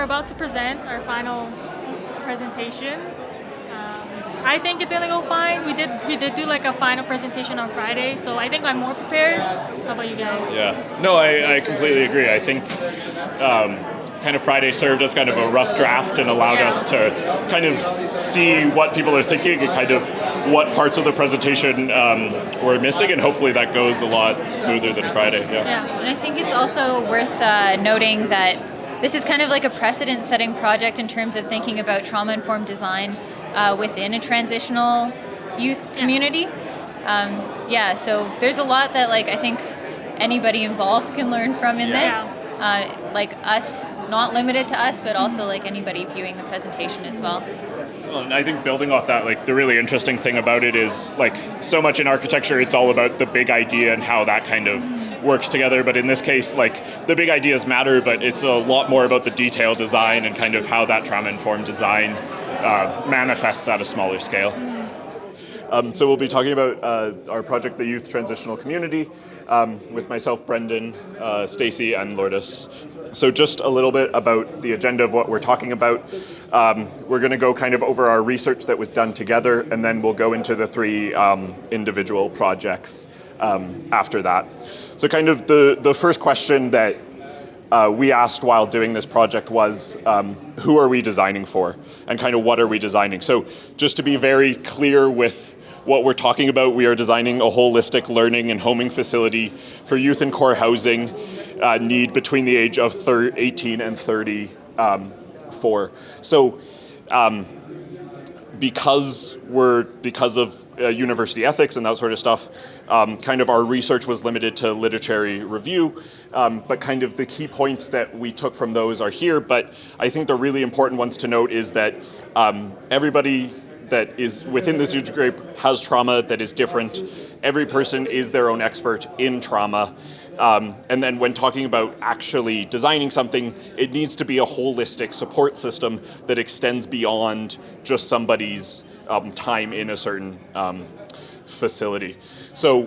about to present our final presentation. I think it's gonna go fine. We did do like a final presentation on Friday, so I think I'm more prepared. How about you guys? Yeah, no, I completely agree. I think kind of Friday served as kind of a rough draft and allowed us to kind of see what people are thinking and kind of what parts of the presentation were missing, and hopefully that goes a lot smoother than Friday. Yeah, and I think it's also worth noting that this is kind of like a precedent-setting project in terms of thinking about trauma-informed design within a transitional youth community. So there's a lot that I think anybody involved can learn from in this. Like us, not limited to us, but also like anybody viewing the presentation as well. Well, and I think building off that, the really interesting thing about it is so much in architecture, it's all about the big idea and how that kind of works together. But in this case, the big ideas matter, but it's a lot more about the detailed design and kind of how that trauma-informed design manifests at a smaller scale. So we'll be talking about our project, the Youth Transitional Community, with myself, Brendan, Stacey, and Lourdes. So just a little bit about the agenda of what we're talking about. We're going to go kind of over our research that was done together, and then we'll go into the three individual projects after that. So kind of the first question that we asked while doing this project was, who are we designing for? And kind of what are we designing? So just to be very clear with what we're talking about, we are designing a holistic learning and homing facility for youth in core housing need between the age of 18 and 34. So because of university ethics and that sort of stuff, kind of our research was limited to literary review, but kind of the key points that we took from those are here. But I think the really important ones to note is that everybody that is within this age group has trauma that is different. Every person is their own expert in trauma. And then when talking about actually designing something, it needs to be a holistic support system that extends beyond just somebody's time in a certain facility. So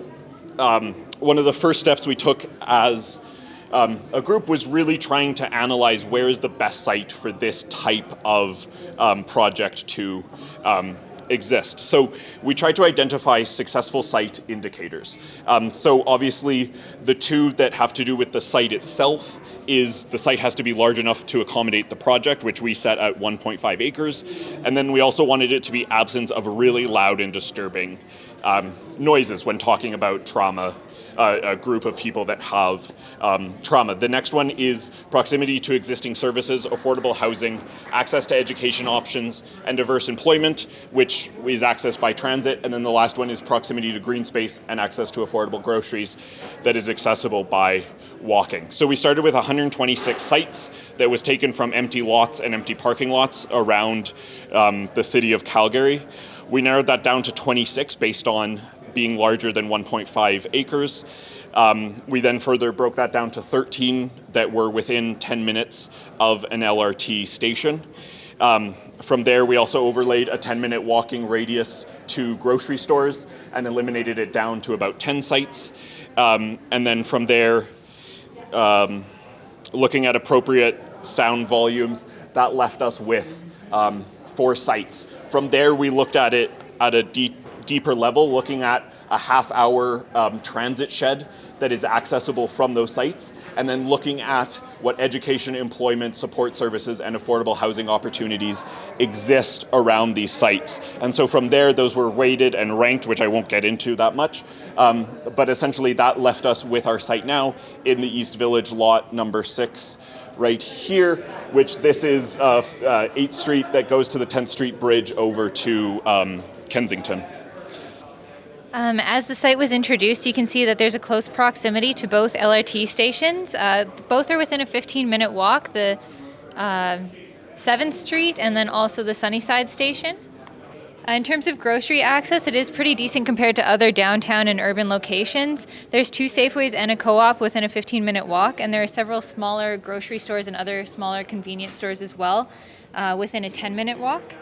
one of the first steps we took as a group was really trying to analyze where is the best site for this type of project to exist. So we tried to identify successful site indicators. So obviously the two that have to do with the site itself is the site has to be large enough to accommodate the project, which we set at 1.5 acres. And then we also wanted it to be absence of really loud and disturbing noises when talking about trauma, a group of people that have trauma. The next one is proximity to existing services, affordable housing, access to education options, and diverse employment, which is accessed by transit. And then the last one is proximity to green space and access to affordable groceries that is accessible by walking. So we started with 126 sites that was taken from empty lots and empty parking lots around the city of Calgary. We narrowed that down to 26 based on being larger than 1.5 acres. We then further broke that down to 13 that were within 10 minutes of an LRT station. From there, we also overlaid a 10-minute walking radius to grocery stores and eliminated it down to about 10 sites. And then from there, looking at appropriate sound volumes, that left us with 4 sites. From there, we looked at it at a deeper level, looking at a half-hour transit shed that is accessible from those sites, and then looking at what education, employment, support services, and affordable housing opportunities exist around these sites. And so from there, those were weighted and ranked, which I won't get into that much, but essentially that left us with our site now in the East Village lot number 6, right here, which this is 8th Street that goes to the 10th Street Bridge over to Kensington. As the site was introduced, you can see that there's a close proximity to both LRT stations. Both are within a 15-minute walk, the 7th Street and then also the Sunnyside station. In terms of grocery access, it is pretty decent compared to other downtown and urban locations. There's 2 Safeways and a co-op within a 15-minute walk, and there are several smaller grocery stores and other smaller convenience stores as well within a 10-minute walk.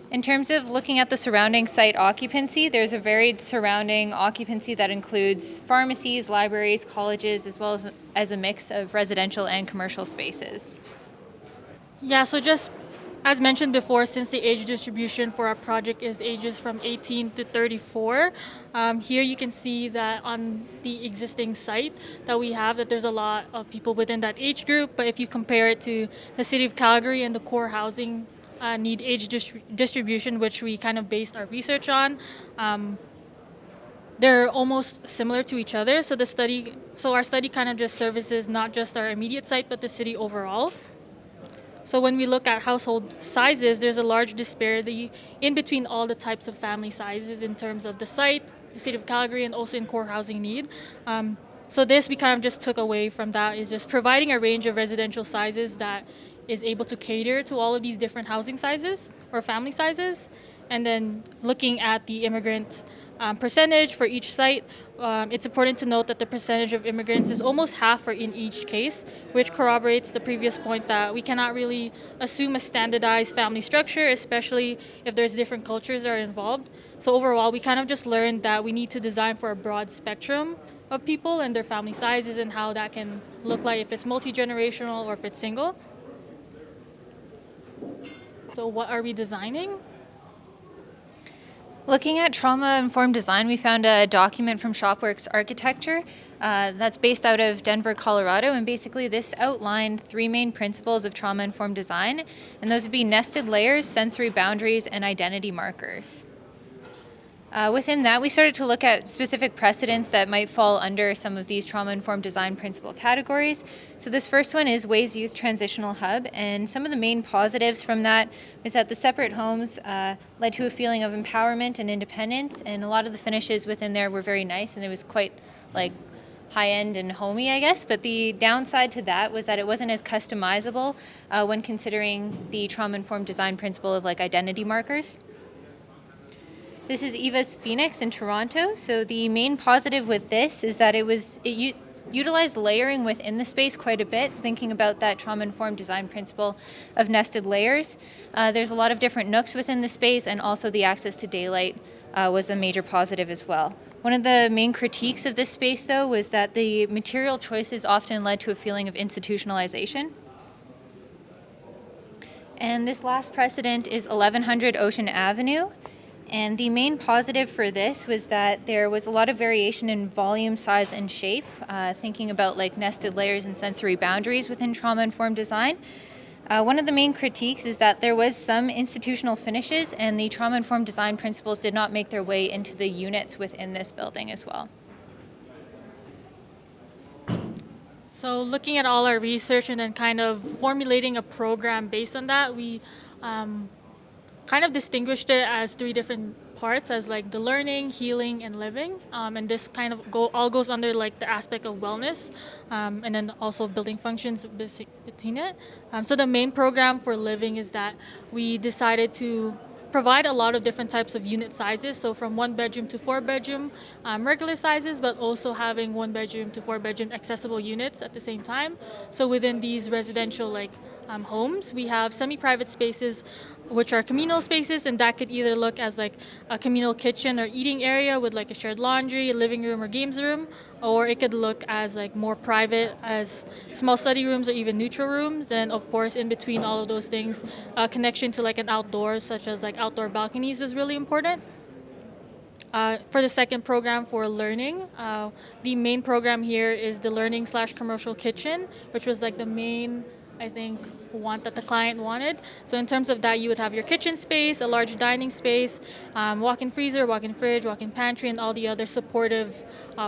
In terms of looking at the surrounding site occupancy, there's a varied surrounding occupancy that includes pharmacies, libraries, colleges, as well as a mix of residential and commercial spaces. Yeah, so just as mentioned before, since the age distribution for our project is ages from 18 to 34, here you can see that on the existing site that we have, that there's a lot of people within that age group. But if you compare it to the city of Calgary and the core housing need age distribution, which we kind of based our research on, they're almost similar to each other. So our study kind of just services not just our immediate site, but the city overall. So when we look at household sizes, there's a large disparity in between all the types of family sizes in terms of the site, the city of Calgary, and also in core housing need. So this we kind of just took away from that is just providing a range of residential sizes that is able to cater to all of these different housing sizes or family sizes, and then looking at the immigrant percentage for each site. It's important to note that the percentage of immigrants is almost half for in each case, which corroborates the previous point that we cannot really assume a standardized family structure, especially if there's different cultures that are involved. So overall, we kind of just learned that we need to design for a broad spectrum of people and their family sizes and how that can look like if it's multi-generational or if it's single. So what are we designing? Looking at trauma-informed design, we found a document from Shopworks Architecture that's based out of Denver, Colorado, and basically this outlined three main principles of trauma-informed design, and those would be nested layers, sensory boundaries, and identity markers. Within that, we started to look at specific precedents that might fall under some of these trauma-informed design principle categories. So this first one is Way's Youth Transitional Hub, and some of the main positives from that is that the separate homes led to a feeling of empowerment and independence, and a lot of the finishes within there were very nice, and it was quite like high-end and homey, I guess. But the downside to that was that it wasn't as customizable when considering the trauma-informed design principle of like identity markers. This is Eva's Phoenix in Toronto. So the main positive with this is that it utilized layering within the space quite a bit, thinking about that trauma-informed design principle of nested layers. There's a lot of different nooks within the space, and also the access to daylight was a major positive as well. One of the main critiques of this space, though, was that the material choices often led to a feeling of institutionalization. And this last precedent is 1100 Ocean Avenue. And the main positive for this was that there was a lot of variation in volume, size, and shape, thinking about like nested layers and sensory boundaries within trauma-informed design. One of the main critiques is that there was some institutional finishes, and the trauma-informed design principles did not make their way into the units within this building as well. So looking at all our research and then kind of formulating a program based on that, we kind of distinguished it as three different parts, as like the learning, healing, and living. And this kind of all goes under like the aspect of wellness, and then also building functions between it. So the main program for living is that we decided to provide a lot of different types of unit sizes, so from 1 bedroom to 4 bedroom regular sizes, but also having 1 bedroom to 4 bedroom accessible units at the same time. So within these residential homes, we have semi-private spaces which are communal spaces, and that could either look as like a communal kitchen or eating area with like a shared laundry, a living room, or games room, or it could look as like more private as small study rooms or even neutral rooms. And of course, in between all of those things, a connection to like an outdoors, such as like outdoor balconies, was really important. For the second program for learning, the main program here is the learning/commercial kitchen, which was like the main, I think, want that the client wanted. So in terms of that, you would have your kitchen space, a large dining space, walk-in freezer, walk-in fridge, walk-in pantry, and all the other supportive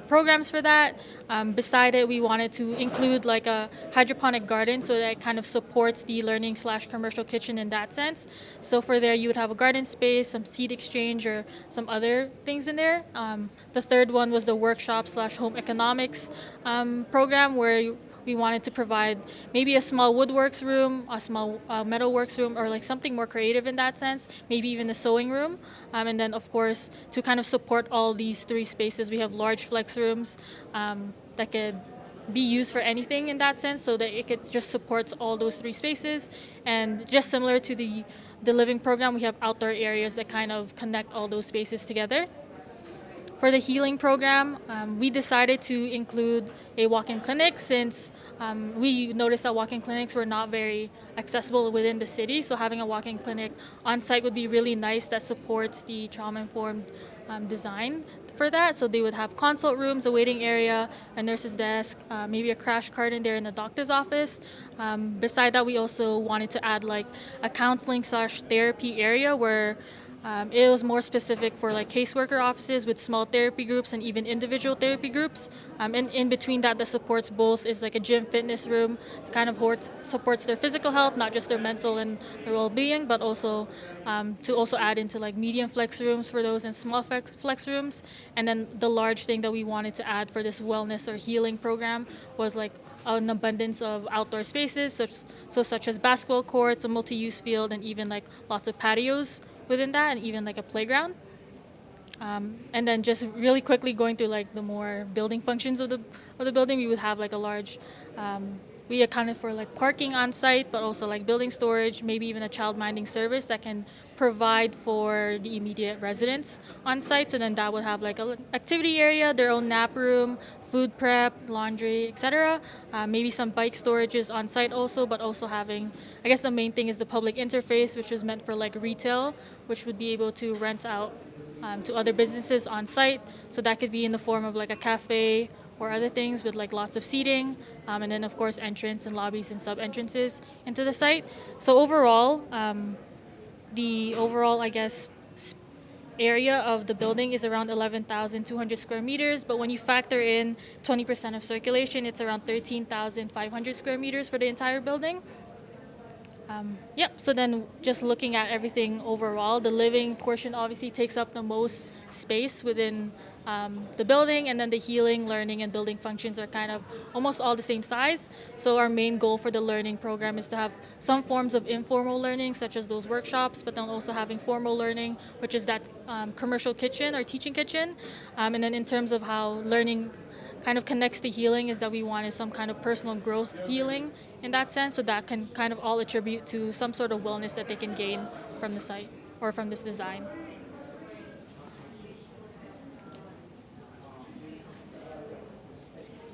programs for that. Beside it, we wanted to include like a hydroponic garden, so that it kind of supports the learning/commercial kitchen in that sense. So for there, you would have a garden space, some seed exchange, or some other things in there. The third one was the workshop/home economics program, where we wanted to provide maybe a small woodworks room, a small metalworks room, or like something more creative in that sense, maybe even a sewing room. And then, of course, to kind of support all these three spaces, we have large flex rooms that could be used for anything in that sense, so that it could just supports all those three spaces. And just similar to the living program, we have outdoor areas that kind of connect all those spaces together. For the healing program, we decided to include a walk-in clinic since we noticed that walk-in clinics were not very accessible within the city. So having a walk-in clinic on site would be really nice that supports the trauma-informed design for that. So they would have consult rooms, a waiting area, a nurse's desk, maybe a crash cart in there in the doctor's office. Beside that, we also wanted to add like a counseling/therapy area where it was more specific for like caseworker offices with small therapy groups and even individual therapy groups. And in between that supports both is like a gym fitness room, kind of supports their physical health, not just their mental and their well-being, but also to also add into like medium flex rooms for those and small flex rooms. And then the large thing that we wanted to add for this wellness or healing program was like an abundance of outdoor spaces, such as basketball courts, a multi-use field, and even like lots of patios within that, and even like a playground. And then just really quickly going through like the more building functions of the building, we would have like a large. We accounted for like parking on site, but also like building storage, maybe even a child minding service that can provide for the immediate residents on site. So then that would have like an activity area, their own nap room, food prep, laundry, etc. Maybe some bike storages on site also, but also having, I guess the main thing is the public interface, which was meant for like retail, which would be able to rent out to other businesses on site. So that could be in the form of like a cafe or other things with like lots of seating, and then of course entrance and lobbies and sub entrances into the site. So overall, the overall, I guess, area of the building is around 11,200 square meters, but when you factor in 20% of circulation, it's around 13,500 square meters for the entire building. Yep, so then just looking at everything overall, the living portion obviously takes up the most space within the building, and then the healing, learning, and building functions are kind of almost all the same size. So our main goal for the learning program is to have some forms of informal learning, such as those workshops, but then also having formal learning, which is that commercial kitchen or teaching kitchen. And then in terms of how learning kind of connects to healing is that we wanted some kind of personal growth healing in that sense, so that can kind of all attribute to some sort of wellness that they can gain from the site or from this design.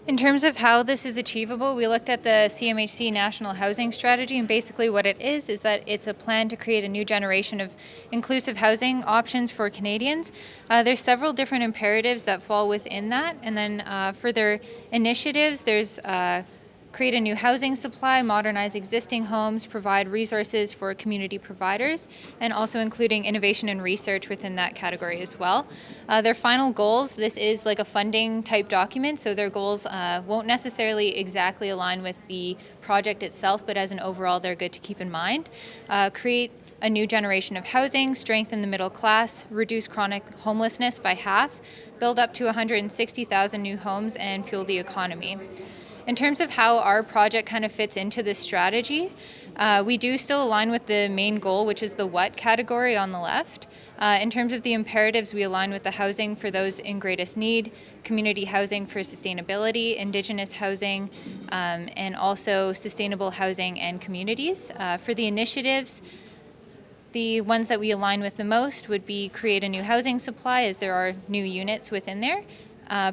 In terms of how this is achievable, we looked at the CMHC National Housing Strategy, and basically what it is that it's a plan to create a new generation of inclusive housing options for Canadians. There's several different imperatives that fall within that, and then for their initiatives, there's create a new housing supply, modernize existing homes, provide resources for community providers, and also including innovation and research within that category as well. Their final goals, this is like a funding type document, so their goals won't necessarily exactly align with the project itself, but as an overall, they're good to keep in mind. Create a new generation of housing, strengthen the middle class, reduce chronic homelessness by half, build up to 160,000 new homes, and fuel the economy. In terms of how our project kind of fits into this strategy, we do still align with the main goal, which is the what category on the left. In terms of the imperatives, we align with the housing for those in greatest need, community housing for sustainability, Indigenous housing, and also sustainable housing and communities. For the initiatives, the ones that we align with the most would be create a new housing supply, as there are new units within there.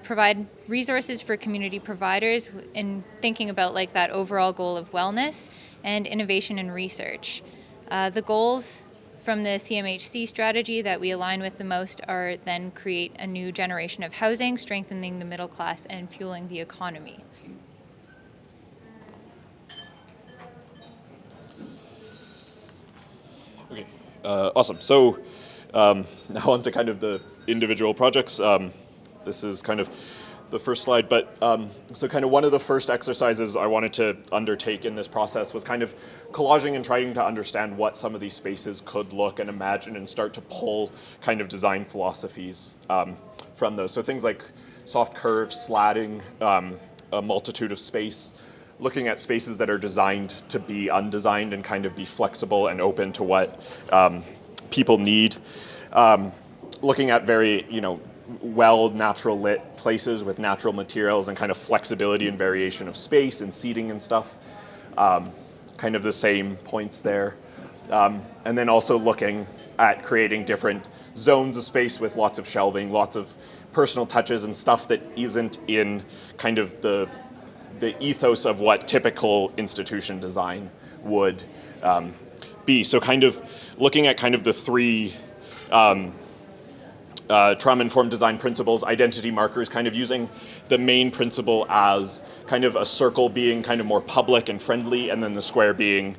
Provide resources for community providers in thinking about like that overall goal of wellness, and innovation and research. The goals from the CMHC strategy that we align with the most are then create a new generation of housing, strengthening the middle class, and fueling the economy. Okay, awesome. So now on to kind of the individual projects. This is kind of the first slide, but so kind of one of the first exercises I wanted to undertake in this process was kind of collaging and trying to understand what some of these spaces could look and imagine, and start to pull kind of design philosophies from those. So things like soft curves, slatting, a multitude of space, looking at spaces that are designed to be undesigned and kind of be flexible and open to what people need. Looking at very, well natural lit places with natural materials and kind of flexibility and variation of space and seating and stuff. Kind of the same points there. And then also looking at creating different zones of space with lots of shelving, lots of personal touches and stuff that isn't in kind of the ethos of what typical institution design would be. So kind of looking at kind of the three trauma-informed design principles, identity markers, kind of using the main principle as kind of a circle being kind of more public and friendly, and then the square being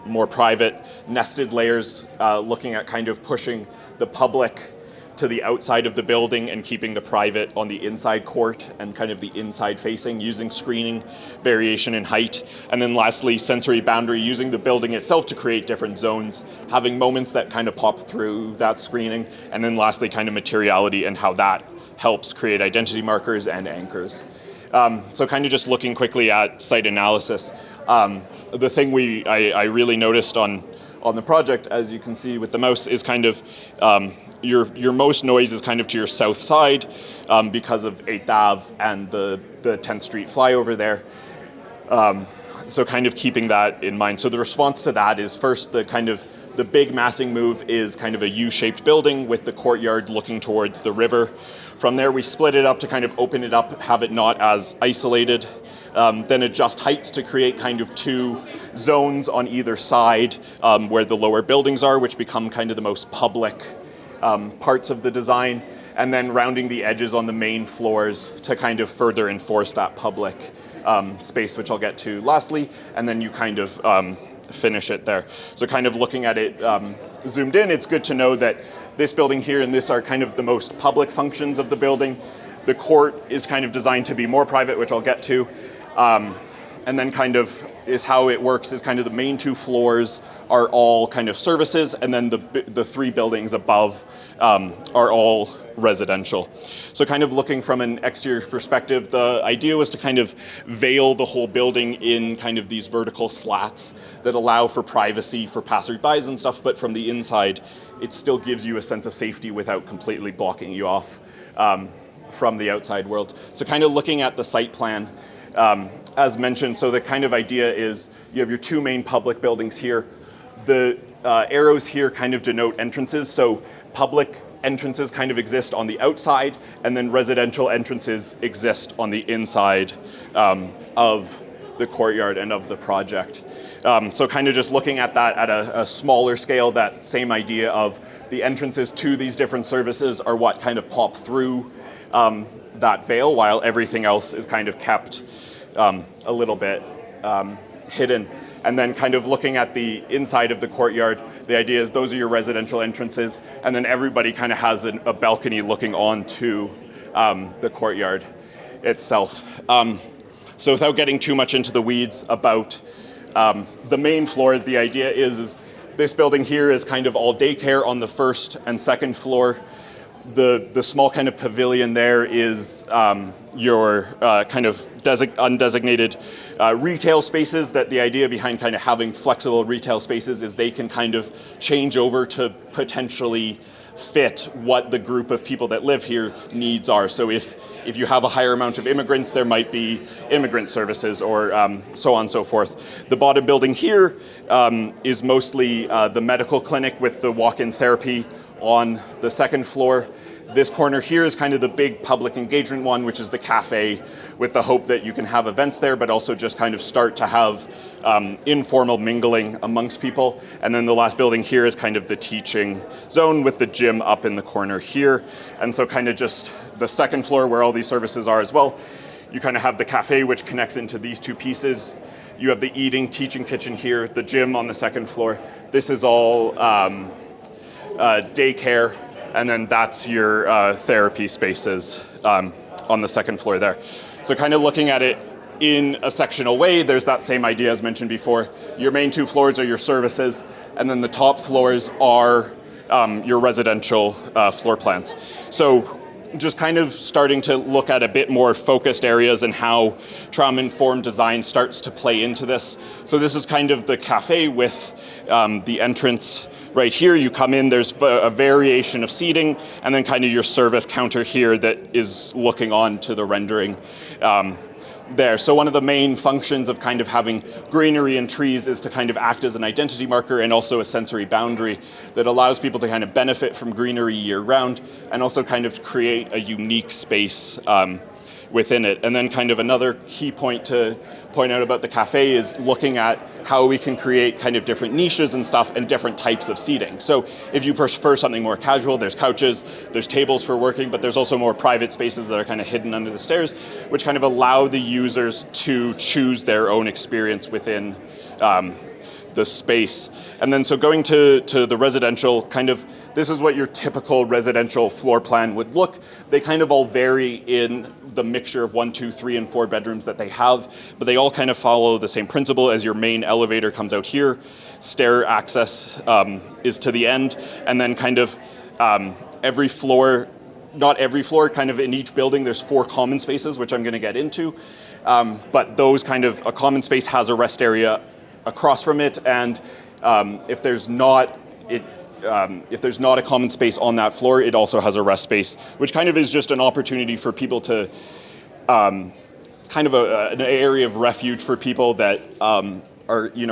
more private. Nested layers, looking at kind of pushing the public to the outside of the building and keeping the private on the inside court and kind of the inside facing, using screening, variation in height. And then lastly, sensory boundary, using the building itself to create different zones, having moments that kind of pop through that screening. And then lastly, kind of materiality and how that helps create identity markers and anchors. So kind of just looking quickly at site analysis. The thing I really noticed on the project, as you can see with the mouse, is kind of your most noise is kind of to your south side because of 8th Ave and the 10th Street flyover there. So kind of keeping that in mind. So the response to that is first the big massing move is kind of a U-shaped building with the courtyard looking towards the river. From there we split it up to kind of open it up, have it not as isolated. Then adjust heights to create kind of two zones on either side where the lower buildings are, which become kind of the most public parts of the design, and then rounding the edges on the main floors to kind of further enforce that public space, which I'll get to lastly, and then you kind of finish it there. So kind of looking at it zoomed in, it's good to know that this building here and this are kind of the most public functions of the building. The court is kind of designed to be more private, which I'll get to. And then kind of is how it works is kind of the main two floors are all kind of services, and then the three buildings above are all residential. So kind of looking from an exterior perspective, the idea was to kind of veil the whole building in kind of these vertical slats that allow for privacy for passersby and stuff, but from the inside, it still gives you a sense of safety without completely blocking you off from the outside world. So kind of looking at the site plan, as mentioned, so the kind of idea is you have your two main public buildings here. The arrows here kind of denote entrances, so public entrances kind of exist on the outside, and then residential entrances exist on the inside of the courtyard and of the project. So kind of just looking at that at a smaller scale, that same idea of the entrances to these different services are what kind of pop through that veil, while everything else is kind of kept a little bit hidden. And then kind of looking at the inside of the courtyard, the idea is those are your residential entrances, and then everybody kind of has a balcony looking onto the courtyard itself. So without getting too much into the weeds about the main floor, the idea is this building here is kind of all daycare on the first and second floor. The small kind of pavilion there is your kind of undesignated retail spaces. That the idea behind kind of having flexible retail spaces is they can kind of change over to potentially fit what the group of people that live here needs are. So if you have a higher amount of immigrants, there might be immigrant services or so on and so forth. The bottom building here is mostly the medical clinic with the walk-in therapy on the second floor. This corner here is kind of the big public engagement one, which is the cafe, with the hope that you can have events there, but also just kind of start to have informal mingling amongst people. And then the last building here is kind of the teaching zone with the gym up in the corner here. And so kind of just the second floor where all these services are as well. You kind of have the cafe, which connects into these two pieces. You have the eating, teaching kitchen here, the gym on the second floor. This is all daycare, and then that's your therapy spaces on the second floor there. So kind of looking at it in a sectional way, there's that same idea as mentioned before. Your main two floors are your services, and then the top floors are your residential floor plans. So just kind of starting to look at a bit more focused areas and how trauma-informed design starts to play into this. So this is kind of the cafe with the entrance right here. You come in, there's a variation of seating, and then kind of your service counter here that is looking on to the rendering there. So one of the main functions of kind of having greenery and trees is to kind of act as an identity marker and also a sensory boundary that allows people to kind of benefit from greenery year round and also kind of create a unique space within it. And then kind of another key point to point out about the cafe is looking at how we can create kind of different niches and stuff and different types of seating. So if you prefer something more casual, there's couches, there's tables for working, but there's also more private spaces that are kind of hidden under the stairs, which kind of allow the users to choose their own experience within the space. And then so going to the residential, kind of this is what your typical residential floor plan would look. They kind of all vary in the mixture of 1, 2, 3, and 4 bedrooms that they have, but they all kind of follow the same principle. As your main elevator comes out here, stair access is to the end, and then kind of every floor, not every floor, kind of in each building there's 4 common spaces, which I'm going to get into, but those kind of, a common space has a rest area across from it, and if there's not a common space on that floor, it also has a rest space, which kind of is just an opportunity for people to, kind of an area of refuge for people that are,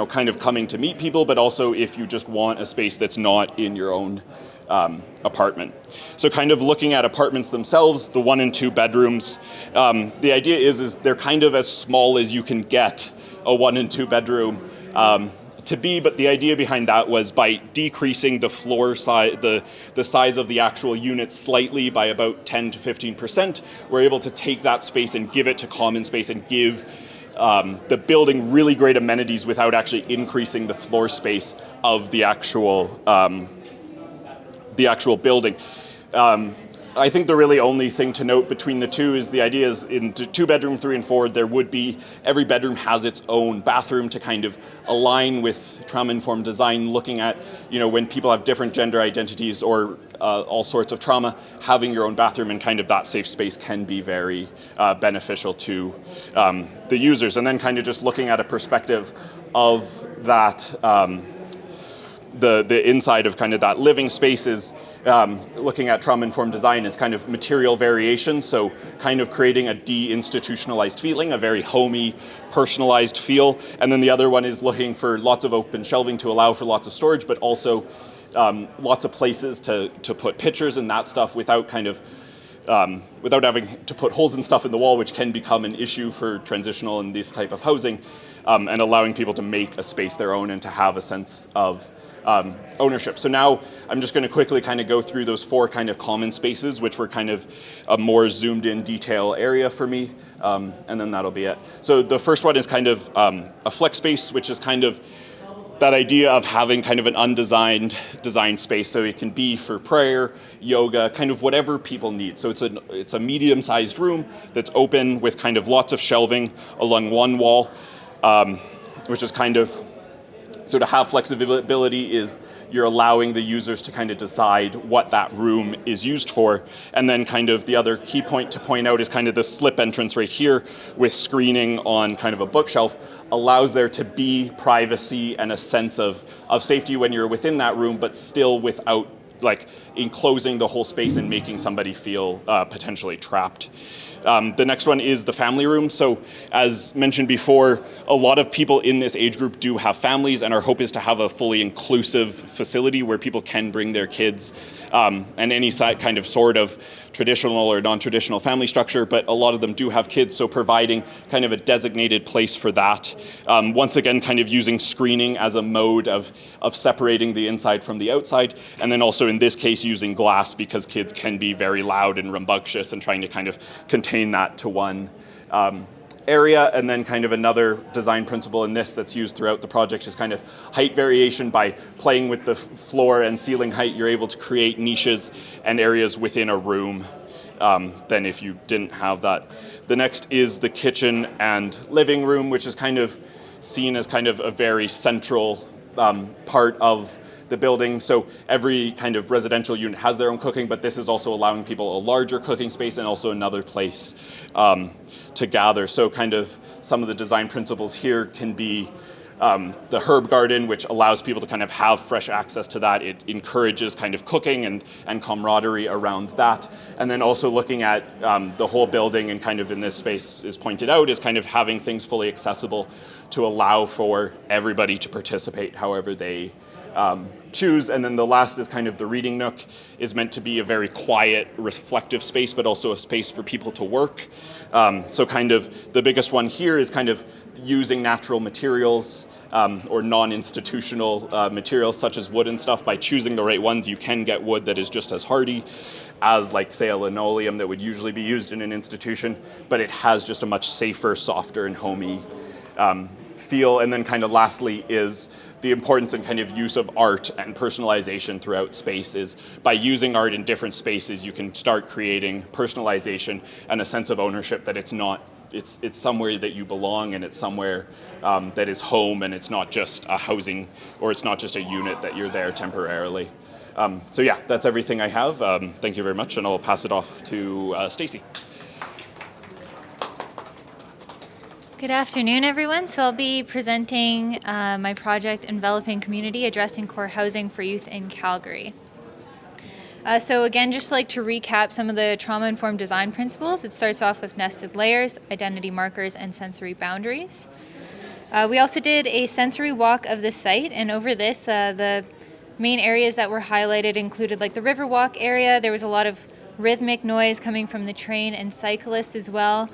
kind of coming to meet people, but also if you just want a space that's not in your own apartment. So kind of looking at apartments themselves, the 1 and 2 bedrooms, the idea is they're kind of as small as you can get a 1 and 2 bedroom to be, but the idea behind that was by decreasing the floor size, the size of the actual unit slightly by about 10 to 15%, we're able to take that space and give it to common space and give the building really great amenities without actually increasing the floor space of the actual building. I think the really only thing to note between the two is the idea is in 2 bedroom, 3 and 4, there would be, every bedroom has its own bathroom to kind of align with trauma-informed design, looking at, when people have different gender identities or all sorts of trauma, having your own bathroom and kind of that safe space can be very beneficial to the users. And then kind of just looking at a perspective of that, the inside of kind of that living space is looking at trauma-informed design is kind of material variation, so kind of creating a de-institutionalized feeling, a very homey, personalized feel. And then the other one is looking for lots of open shelving to allow for lots of storage, but also lots of places to put pictures and that stuff without kind of without having to put holes and stuff in the wall, which can become an issue for transitional and this type of housing, and allowing people to make a space their own and to have a sense of ownership. So now I'm just going to quickly kind of go through those 4 kind of common spaces, which were kind of a more zoomed in detail area for me, and then that'll be it. So the first one is kind of a flex space, which is kind of that idea of having kind of an undesigned design space, so it can be for prayer, yoga, kind of whatever people need. So it's a medium-sized room that's open with kind of lots of shelving along one wall, which is kind of, so to have flexibility is you're allowing the users to kind of decide what that room is used for. And then kind of the other key point to point out is kind of the slip entrance right here with screening on kind of a bookshelf allows there to be privacy and a sense of safety when you're within that room, but still without like enclosing the whole space and making somebody feel potentially trapped. The next one is the family room. So as mentioned before, a lot of people in this age group do have families, and our hope is to have a fully inclusive facility where people can bring their kids and any kind of sort of traditional or non-traditional family structure, but a lot of them do have kids, so providing kind of a designated place for that. Once again, kind of using screening as a mode of separating the inside from the outside, and then also in this case using glass because kids can be very loud and rambunctious and trying to kind of contain that to one area. And then kind of another design principle in this that's used throughout the project is kind of height variation. By playing with the floor and ceiling height, you're able to create niches and areas within a room than if you didn't have that. The next is the kitchen and living room, which is kind of seen as kind of a very central part of the building. So every kind of residential unit has their own cooking, but this is also allowing people a larger cooking space and also another place to gather. So kind of some of the design principles here can be the herb garden, which allows people to kind of have fresh access to that. It encourages kind of cooking and camaraderie around that. And then also looking at the whole building, and kind of in this space is pointed out, is kind of having things fully accessible to allow for everybody to participate however they choose. And then the last is kind of the reading nook is meant to be a very quiet, reflective space, but also a space for people to work. So kind of the biggest one here is kind of using natural materials or non-institutional materials such as wood and stuff. By choosing the right ones, you can get wood that is just as hardy as, like, say, a linoleum that would usually be used in an institution, but it has just a much safer, softer, and homey feel. And then kind of lastly is the importance and kind of use of art and personalization throughout spaces. By using art in different spaces, you can start creating personalization and a sense of ownership that it's somewhere that you belong, and it's somewhere that is home, and it's not just a housing, or it's not just a unit that you're there temporarily. So yeah, that's everything I have. Thank you very much, and I'll pass it off to Stacey. Good afternoon, everyone. So I'll be presenting my project, Enveloping Community, Addressing Core Housing for Youth in Calgary. So again, just like to recap some of the trauma-informed design principles. It starts off with nested layers, identity markers, and sensory boundaries. We also did a sensory walk of the site, and over this, the main areas that were highlighted included like the Riverwalk area. There was a lot of rhythmic noise coming from the train and cyclists as well.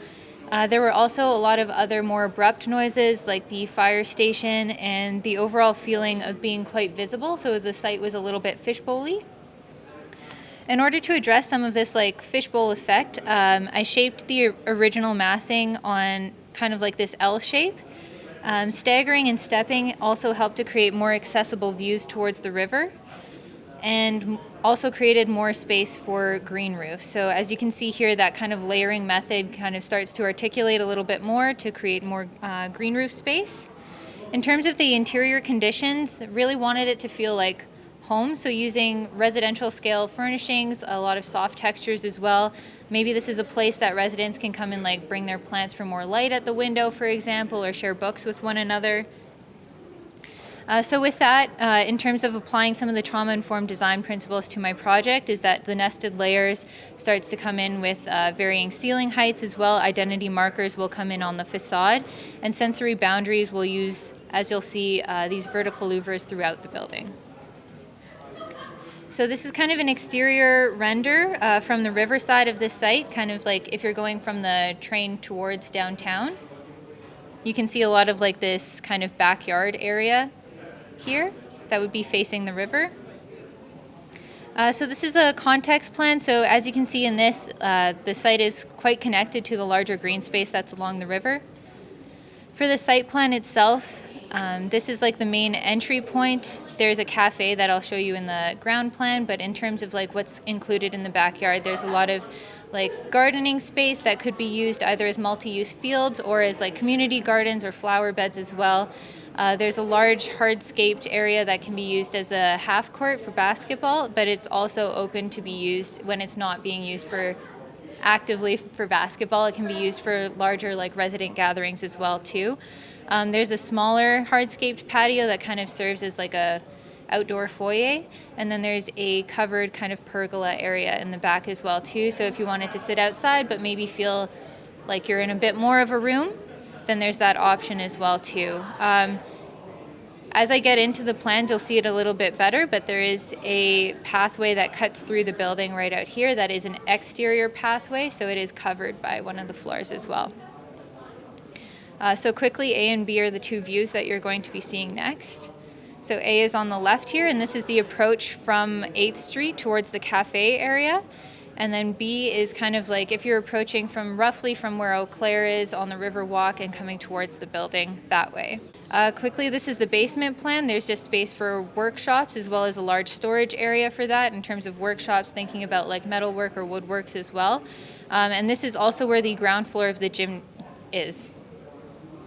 There were also a lot of other more abrupt noises like the fire station, and the overall feeling of being quite visible, so the site was a little bit fishbowl-y. In order to address some of this like fishbowl effect, I shaped the original massing on kind of like this L shape. Staggering and stepping also helped to create more accessible views towards the river, and also created more space for green roofs. So as you can see here, that kind of layering method kind of starts to articulate a little bit more to create more green roof space. In terms of the interior conditions, really wanted it to feel like home, so using residential scale furnishings, a lot of soft textures as well. Maybe this is a place that residents can come and like bring their plants for more light at the window, for example, or share books with one another. So with that, in terms of applying some of the trauma-informed design principles to my project, is that the nested layers starts to come in with varying ceiling heights as well. Identity markers will come in on the facade, and sensory boundaries will use, as you'll see, these vertical louvers throughout the building. So this is kind of an exterior render from the river side of this site, kind of like if you're going from the train towards downtown. You can see a lot of like this kind of backyard area here that would be facing the river. So this is a context plan. So as you can see in this, the site is quite connected to the larger green space that's along the river. For the site plan itself, this is like the main entry point. There's a cafe that I'll show you in the ground plan, but in terms of like what's included in the backyard, there's a lot of like gardening space that could be used either as multi-use fields or as like community gardens or flower beds as well. There's a large hardscaped area that can be used as a half court for basketball, but it's also open to be used when it's not being used for actively for basketball. It can be used for larger like resident gatherings as well too. There's a smaller hardscaped patio that kind of serves as like a outdoor foyer, and then there's a covered kind of pergola area in the back as well too. So if you wanted to sit outside but maybe feel like you're in a bit more of a room, then there's that option as well too. As I get into the plans, you'll see it a little bit better, but there is a pathway that cuts through the building right out here that is an exterior pathway, so it is covered by one of the floors as well. So quickly, A and B are the two views that you're going to be seeing next. So A is on the left here, and this is the approach from 8th Street towards the cafe area. And then B is kind of like if you're approaching from roughly from where Eau Claire is on the Riverwalk and coming towards the building that way. Quickly, this is the basement plan. There's just space for workshops as well as a large storage area for that in terms of workshops, thinking about like metalwork or woodworks as well. And this is also where the ground floor of the gym is.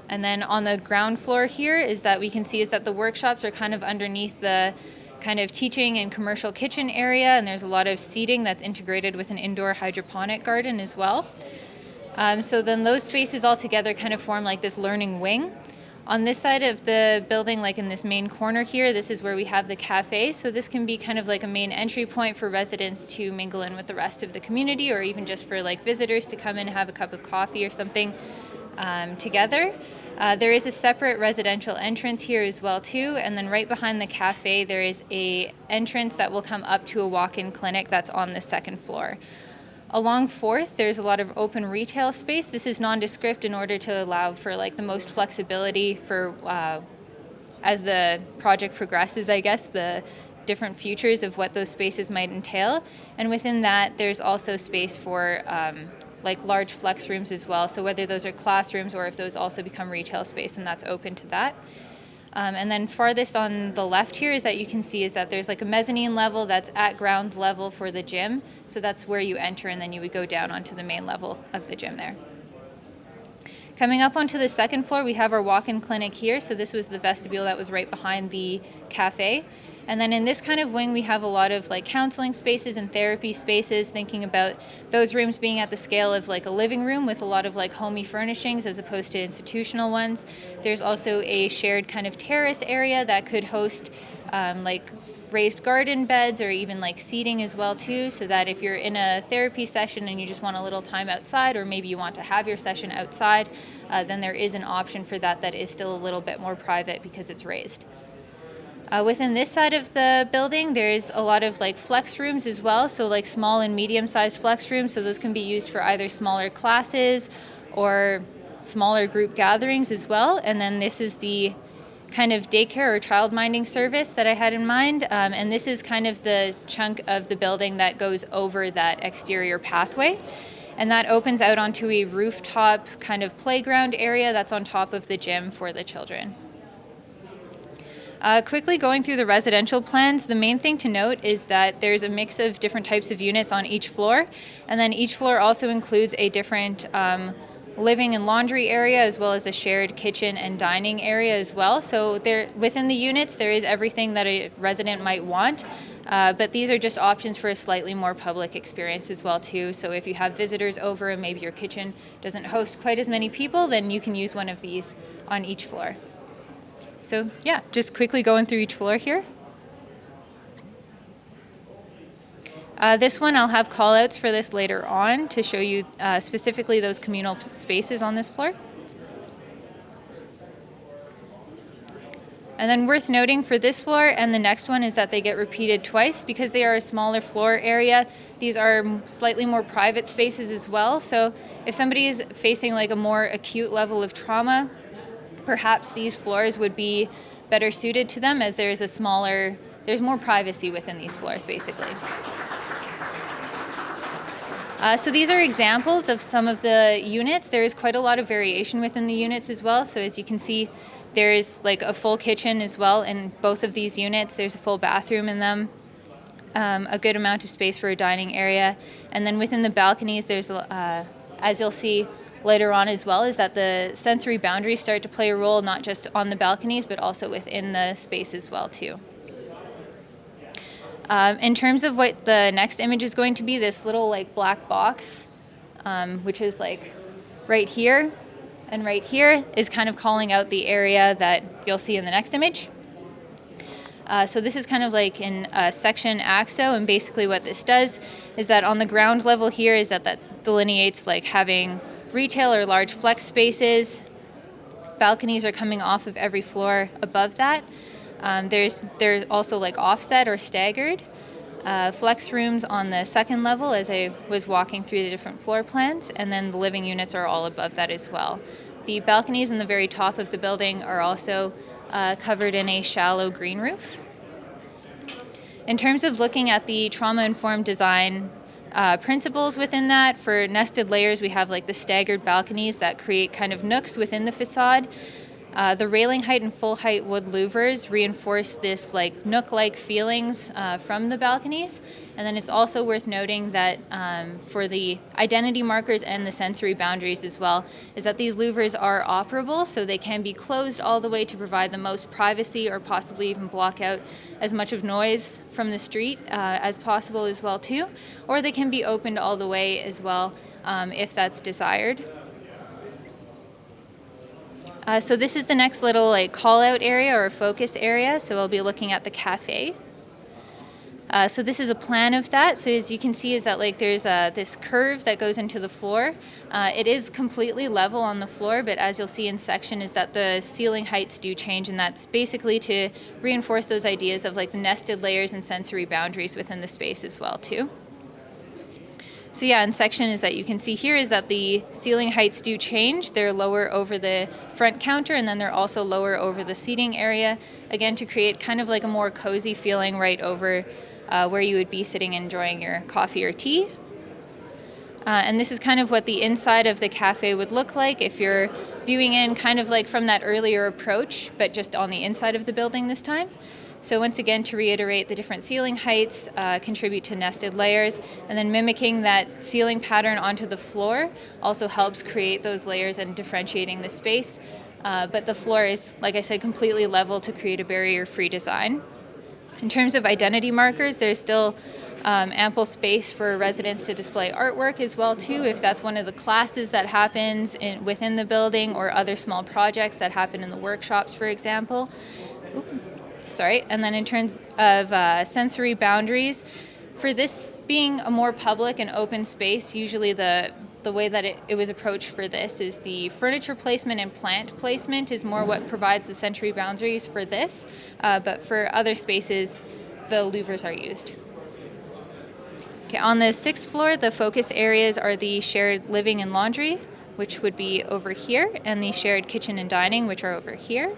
And then on the ground floor here is that we can see is that the workshops are kind of underneath the kind of teaching and commercial kitchen area, and there's a lot of seating that's integrated with an indoor hydroponic garden as well. So then those spaces all together kind of form like this learning wing. On this side of the building, like in this main corner here, this is where we have the cafe. So this can be kind of like a main entry point for residents to mingle in with the rest of the community, or even just for like visitors to come in and have a cup of coffee or something together. There is a separate residential entrance here as well too, and then right behind the cafe there is a entrance that will come up to a walk-in clinic that's on the second floor. Along 4th, there's a lot of open retail space. This is nondescript in order to allow for like the most flexibility for as the project progresses, I guess, the different futures of what those spaces might entail. And within that, there's also space for like large flex rooms as well. So whether those are classrooms or if those also become retail space, and that's open to that. And then farthest on the left here is that you can see is that there's like a mezzanine level that's at ground level for the gym. So that's where you enter, and then you would go down onto the main level of the gym there. Coming up onto the second floor, we have our walk-in clinic here. So this was the vestibule that was right behind the cafe. And then in this kind of wing, we have a lot of like counseling spaces and therapy spaces, thinking about those rooms being at the scale of like a living room with a lot of like homey furnishings as opposed to institutional ones. There's also a shared kind of terrace area that could host like raised garden beds or even like seating as well too, so that if you're in a therapy session and you just want a little time outside, or maybe you want to have your session outside, then there is an option for that that is still a little bit more private because it's raised. Within this side of the building, there's a lot of like flex rooms as well, so like small and medium-sized flex rooms, so those can be used for either smaller classes or smaller group gatherings as well. And then this is the kind of daycare or child minding service that I had in mind, and this is kind of the chunk of the building that goes over that exterior pathway. And that opens out onto a rooftop kind of playground area that's on top of the gym for the children. Quickly going through the residential plans, the main thing to note is that there's a mix of different types of units on each floor, and then each floor also includes a different living and laundry area, as well as a shared kitchen and dining area as well. So there, within the units, there is everything that a resident might want, but these are just options for a slightly more public experience as well too. So if you have visitors over and maybe your kitchen doesn't host quite as many people, then you can use one of these on each floor. So yeah, just quickly going through each floor here. This one, I'll have call-outs for this later on to show you specifically those communal spaces on this floor. And then worth noting for this floor and the next one is that they get repeated twice because they are a smaller floor area. These are slightly more private spaces as well. So if somebody is facing like a more acute level of trauma, perhaps these floors would be better suited to them, as there's more privacy within these floors basically. So these are examples of some of the units. There is quite a lot of variation within the units as well. So as you can see, there's like a full kitchen as well in both of these units. There's a full bathroom in them, a good amount of space for a dining area. And then within the balconies, there's, as you'll see later on as well, is that the sensory boundaries start to play a role, not just on the balconies, but also within the space as well too. In terms of what the next image is going to be, this little like black box, which is like right here and right here, is kind of calling out the area that you'll see in the next image. So this is kind of like in section AXO, and basically what this does is that on the ground level here is that delineates like having retail or large flex spaces. Balconies are coming off of every floor above that. They're also like offset or staggered. Flex rooms on the second level as I was walking through the different floor plans, and then the living units are all above that as well. The balconies in the very top of the building are also covered in a shallow green roof. In terms of looking at the trauma-informed design principles within that, for nested layers we have like the staggered balconies that create kind of nooks within the facade. The railing height and full height wood louvers reinforce this like nook-like feelings from the balconies. And then it's also worth noting that for the identity markers and the sensory boundaries as well, is that these louvers are operable, so they can be closed all the way to provide the most privacy or possibly even block out as much of noise from the street as possible as well too. Or they can be opened all the way as well if that's desired. So this is the next little like call out area or focus area. So we'll be looking at the cafe. So this is a plan of that. So as you can see is that like there's this curve that goes into the floor. It is completely level on the floor, but as you'll see in section is that the ceiling heights do change, and that's basically to reinforce those ideas of like the nested layers and sensory boundaries within the space as well too. So yeah, in section is that you can see here is that the ceiling heights do change. They're lower over the front counter, and then they're also lower over the seating area, again to create kind of like a more cozy feeling right over where you would be sitting enjoying your coffee or tea. And this is kind of what the inside of the cafe would look like if you're viewing in kind of like from that earlier approach, but just on the inside of the building this time. So once again, to reiterate, the different ceiling heights contribute to nested layers, and then mimicking that ceiling pattern onto the floor also helps create those layers and differentiating the space. But the floor is, like I said, completely level to create a barrier-free design. In terms of identity markers, there's still ample space for residents to display artwork as well too, if that's one of the classes that happens within the building or other small projects that happen in the workshops, for example. And then in terms of sensory boundaries, for this being a more public and open space, usually the way that it was approached for this is the furniture placement and plant placement is more what provides the sensory boundaries for this, but for other spaces, the louvers are used. Okay, on the 6th floor, the focus areas are the shared living and laundry, which would be over here, and the shared kitchen and dining, which are over here.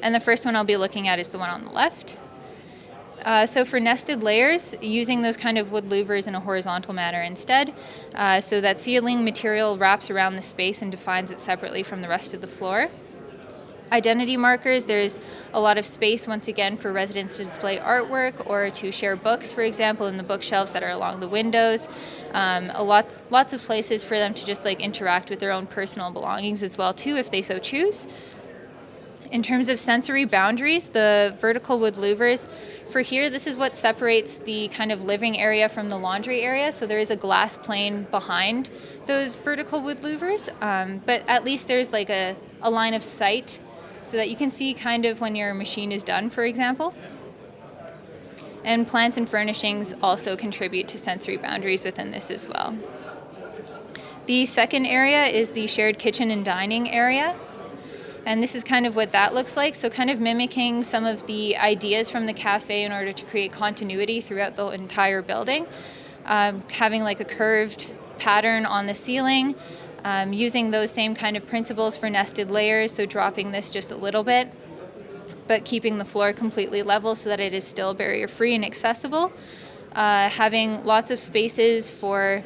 And the first one I'll be looking at is the one on the left. So for nested layers, using those kind of wood louvers in a horizontal manner instead, so that ceiling material wraps around the space and defines it separately from the rest of the floor. Identity markers, there's a lot of space once again for residents to display artwork or to share books, for example, in the bookshelves that are along the windows. Lots of places for them to just like interact with their own personal belongings as well too, if they so choose. In terms of sensory boundaries, the vertical wood louvers, for here, this is what separates the kind of living area from the laundry area. So there is a glass plane behind those vertical wood louvers, but at least there's like a line of sight so that you can see kind of when your machine is done, for example. And plants and furnishings also contribute to sensory boundaries within this as well. The second area is the shared kitchen and dining area. And this is kind of what that looks like. So kind of mimicking some of the ideas from the cafe in order to create continuity throughout the entire building. Having like a curved pattern on the ceiling, using those same kind of principles for nested layers. So dropping this just a little bit, but keeping the floor completely level so that it is still barrier-free and accessible. Having lots of spaces for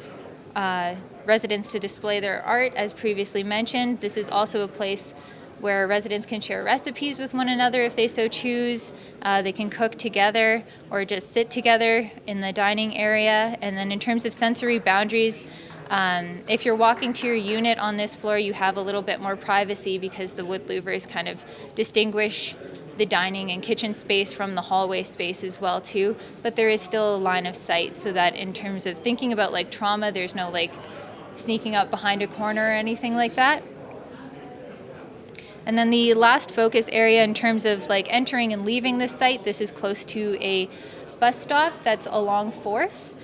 residents to display their art, as previously mentioned. This is also a place where residents can share recipes with one another if they so choose. They can cook together or just sit together in the dining area. And then in terms of sensory boundaries, if you're walking to your unit on this floor, you have a little bit more privacy because the wood louvers kind of distinguish the dining and kitchen space from the hallway space as well too. But there is still a line of sight so that in terms of thinking about like trauma, there's no like sneaking up behind a corner or anything like that. And then the last focus area in terms of like entering and leaving this site, this is close to a bus stop that's along 4th.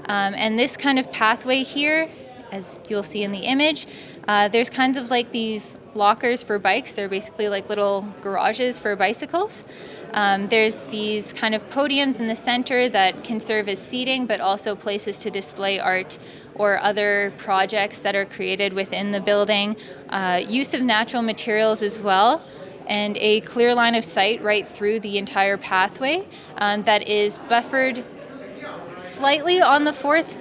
And this kind of pathway here, as you'll see in the image, there's kinds of like these lockers for bikes. They're basically like little garages for bicycles. There's these kind of podiums in the center that can serve as seating, but also places to display art or other projects that are created within the building. Use of natural materials as well, and a clear line of sight right through the entire pathway that is buffered slightly on the 4th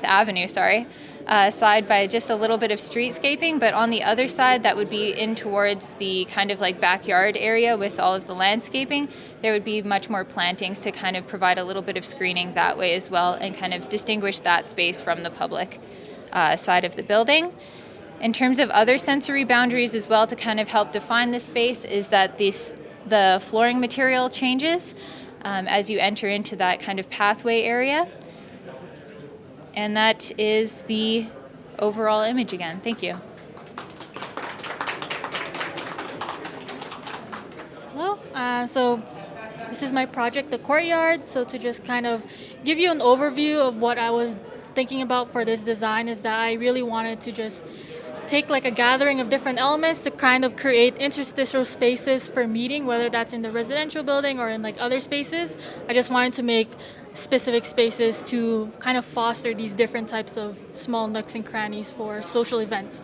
Avenue, side by just a little bit of streetscaping, but on the other side that would be in towards the kind of like backyard area with all of the landscaping. There would be much more plantings to kind of provide a little bit of screening that way as well and kind of distinguish that space from the public side of the building. In terms of other sensory boundaries as well to kind of help define the space is that the flooring material changes as you enter into that kind of pathway area. And that is the overall image again. Thank you. So this is my project, the courtyard. So to just kind of give you an overview of what I was thinking about for this design is that I really wanted to just take like a gathering of different elements to kind of create interstitial spaces for meeting, whether that's in the residential building or in like other spaces. I just wanted to make specific spaces to kind of foster these different types of small nooks and crannies for social events.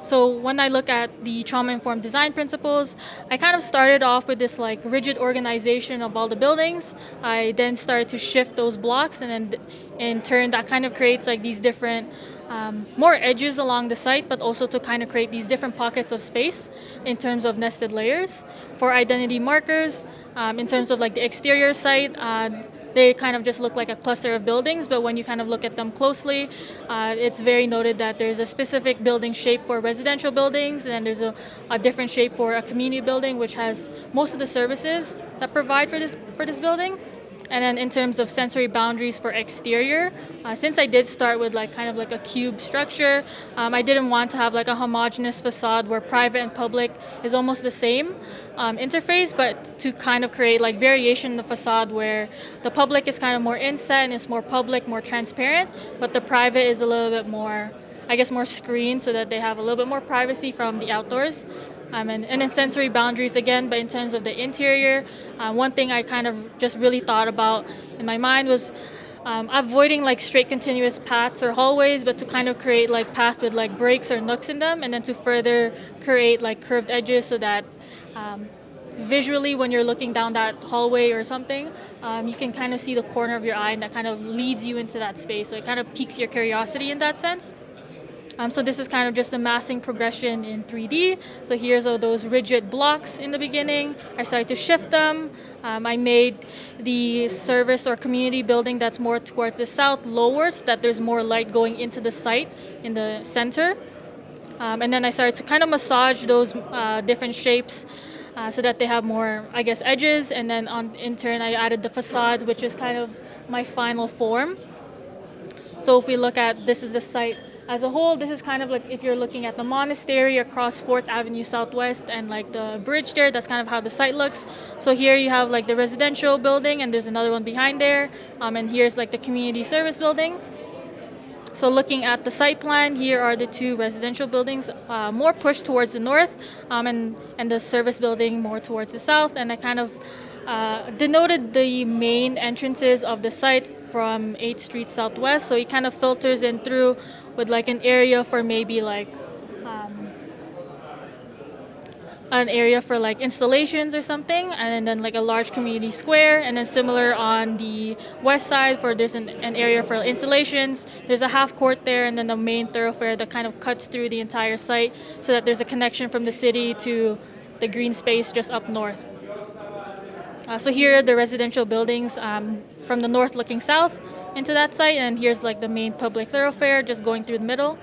So when I look at the trauma-informed design principles, I kind of started off with this like rigid organization of all the buildings. I then started to shift those blocks, and then in turn that kind of creates like these different more edges along the site, but also to kind of create these different pockets of space in terms of nested layers. For identity markers, in terms of like the exterior site, they kind of just look like a cluster of buildings, but when you kind of look at them closely, it's very noted that there's a specific building shape for residential buildings, and then there's a different shape for a community building, which has most of the services that provide for this building. And then in terms of sensory boundaries for exterior, since I did start with like kind of like a cube structure, I didn't want to have like a homogeneous facade where private and public is almost the same interface, but to kind of create like variation in the facade where the public is kind of more inset and it's more public, more transparent, but the private is a little bit more, I guess, more screened so that they have a little bit more privacy from the outdoors. And then sensory boundaries again, but in terms of the interior, one thing I kind of just really thought about in my mind was avoiding like straight continuous paths or hallways, but to kind of create like paths with like breaks or nooks in them, and then to further create like curved edges so that visually when you're looking down that hallway or something, you can kind of see the corner of your eye, and that kind of leads you into that space. So it kind of piques your curiosity in that sense. So this is kind of just a massing progression in 3D. So here's all those rigid blocks in the beginning. I started to shift them. I made the service or community building that's more towards the south lower so that there's more light going into the site in the center. And then I started to kind of massage those different shapes so that they have more, I guess, edges. And then in turn, I added the facade, which is kind of my final form. So if we look at, this is the site as a whole, this is kind of like if you're looking at the monastery across 4th Avenue Southwest and like the bridge there, that's kind of how the site looks. So here you have like the residential building, and there's another one behind there. And here's like the community service building. So looking at the site plan, here are the two residential buildings, more pushed towards the north, and the service building more towards the south. And I kind of denoted the main entrances of the site from 8th Street Southwest. So it kind of filters in through with like an area for maybe like an area for like installations or something, and then like a large community square, and then similar on the west side for there's an area for installations. There's a half court there, and then the main thoroughfare that kind of cuts through the entire site so that there's a connection from the city to the green space just up north. So here are the residential buildings from the north looking south into that site, and here's like the main public thoroughfare just going through the middle.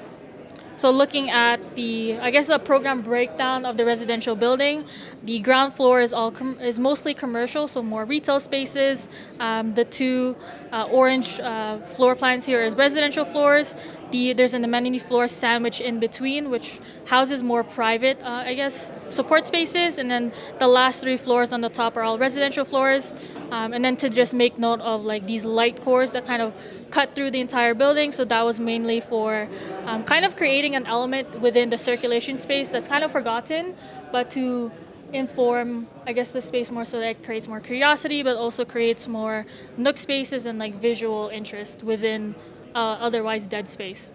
So looking at the, I guess, a program breakdown of the residential building, the ground floor is mostly commercial, so more retail spaces. The two orange floor plans here is residential floors. There's an amenity floor sandwiched in between, which houses more private, I guess, support spaces. And then the last 3 floors on the top are all residential floors. And then to just make note of like these light cores that kind of cut through the entire building. So that was mainly for kind of creating an element within the circulation space that's kind of forgotten, but to inform, I guess, the space more so that it creates more curiosity, but also creates more nook spaces and like visual interest within otherwise dead space.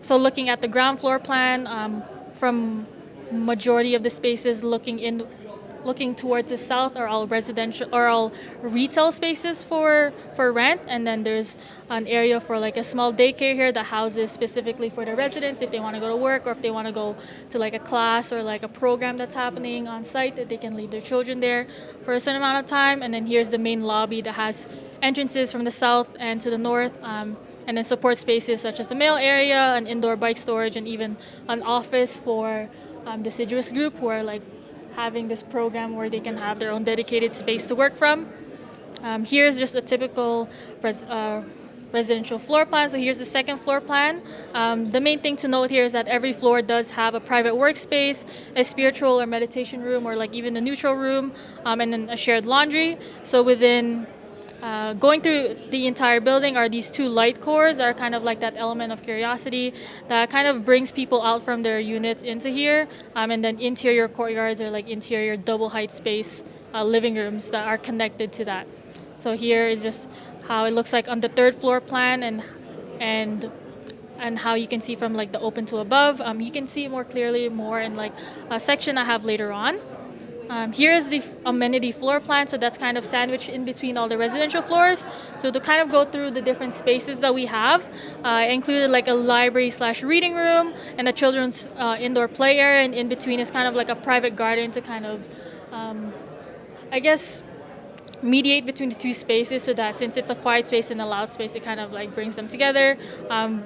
So looking at the ground floor plan, from majority of the spaces looking towards the south are all residential or all retail spaces for rent, and then there's an area for like a small daycare here that houses specifically for the residents if they want to go to work or if they want to go to like a class or like a program that's happening on site, that they can leave their children there for a certain amount of time. And then here's the main lobby that has entrances from the south and to the north, and then support spaces such as the mail area, an indoor bike storage, and even an office for deciduous group who are like having this program where they can have their own dedicated space to work from. Here's just a typical residential floor plan. So here's the second floor plan. The main thing to note here is that every floor does have a private workspace, a spiritual or meditation room, or like even a neutral room, and then a shared laundry. So within going through the entire building are these two light cores that are kind of like that element of curiosity that kind of brings people out from their units into here, and then interior courtyards or like interior double height space living rooms that are connected to that. So here is just how it looks like on the third floor plan, and how you can see from like the open to above. You can see it more clearly more in like a section I have later on. Here is the amenity floor plan, so that's kind of sandwiched in between all the residential floors. So to kind of go through the different spaces that we have, I included like a library slash reading room and a children's indoor play area, and in between is kind of like a private garden to kind of, I guess, mediate between the two spaces, so that since it's a quiet space and a loud space, it kind of like brings them together.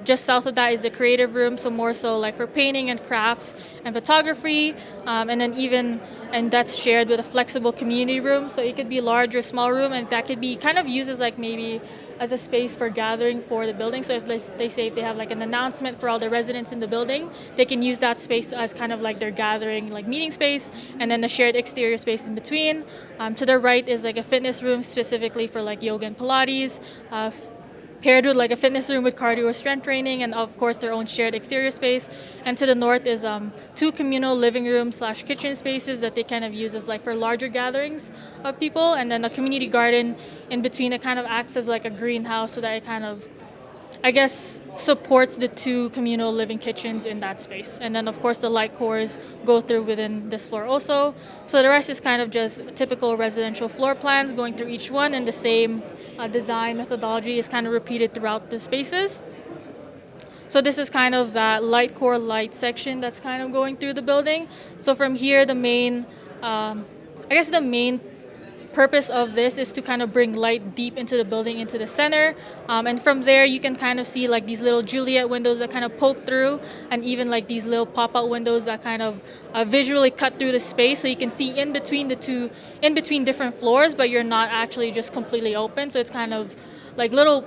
Just south of that is the creative room, so more so like for painting and crafts and photography, and then and that's shared with a flexible community room, so it could be large or small room, and that could be kind of used as like maybe as a space for gathering for the building. So if they say if they have like an announcement for all the residents in the building, they can use that space as kind of like their gathering, like meeting space, and then the shared exterior space in between. To the right is like a fitness room specifically for like yoga and Pilates, paired with like a fitness room with cardio or strength training, and of course their own shared exterior space. And to the north is two communal living room slash kitchen spaces that they kind of use as like for larger gatherings of people, and then a community garden in between that kind of acts as like a greenhouse, so that it kind of, I guess, supports the two communal living kitchens in that space. And then of course the light cores go through within this floor also. So the rest is kind of just typical residential floor plans going through each one, and the same design methodology is kind of repeated throughout the spaces. So this is kind of that light core light section that's kind of going through the building. So from here, the main purpose of this is to kind of bring light deep into the building, into the center. And from there, you can kind of see like these little Juliet windows that kind of poke through, and even like these little pop-out windows that kind of visually cut through the space. So you can see in between different floors, but you're not actually just completely open. So it's kind of like little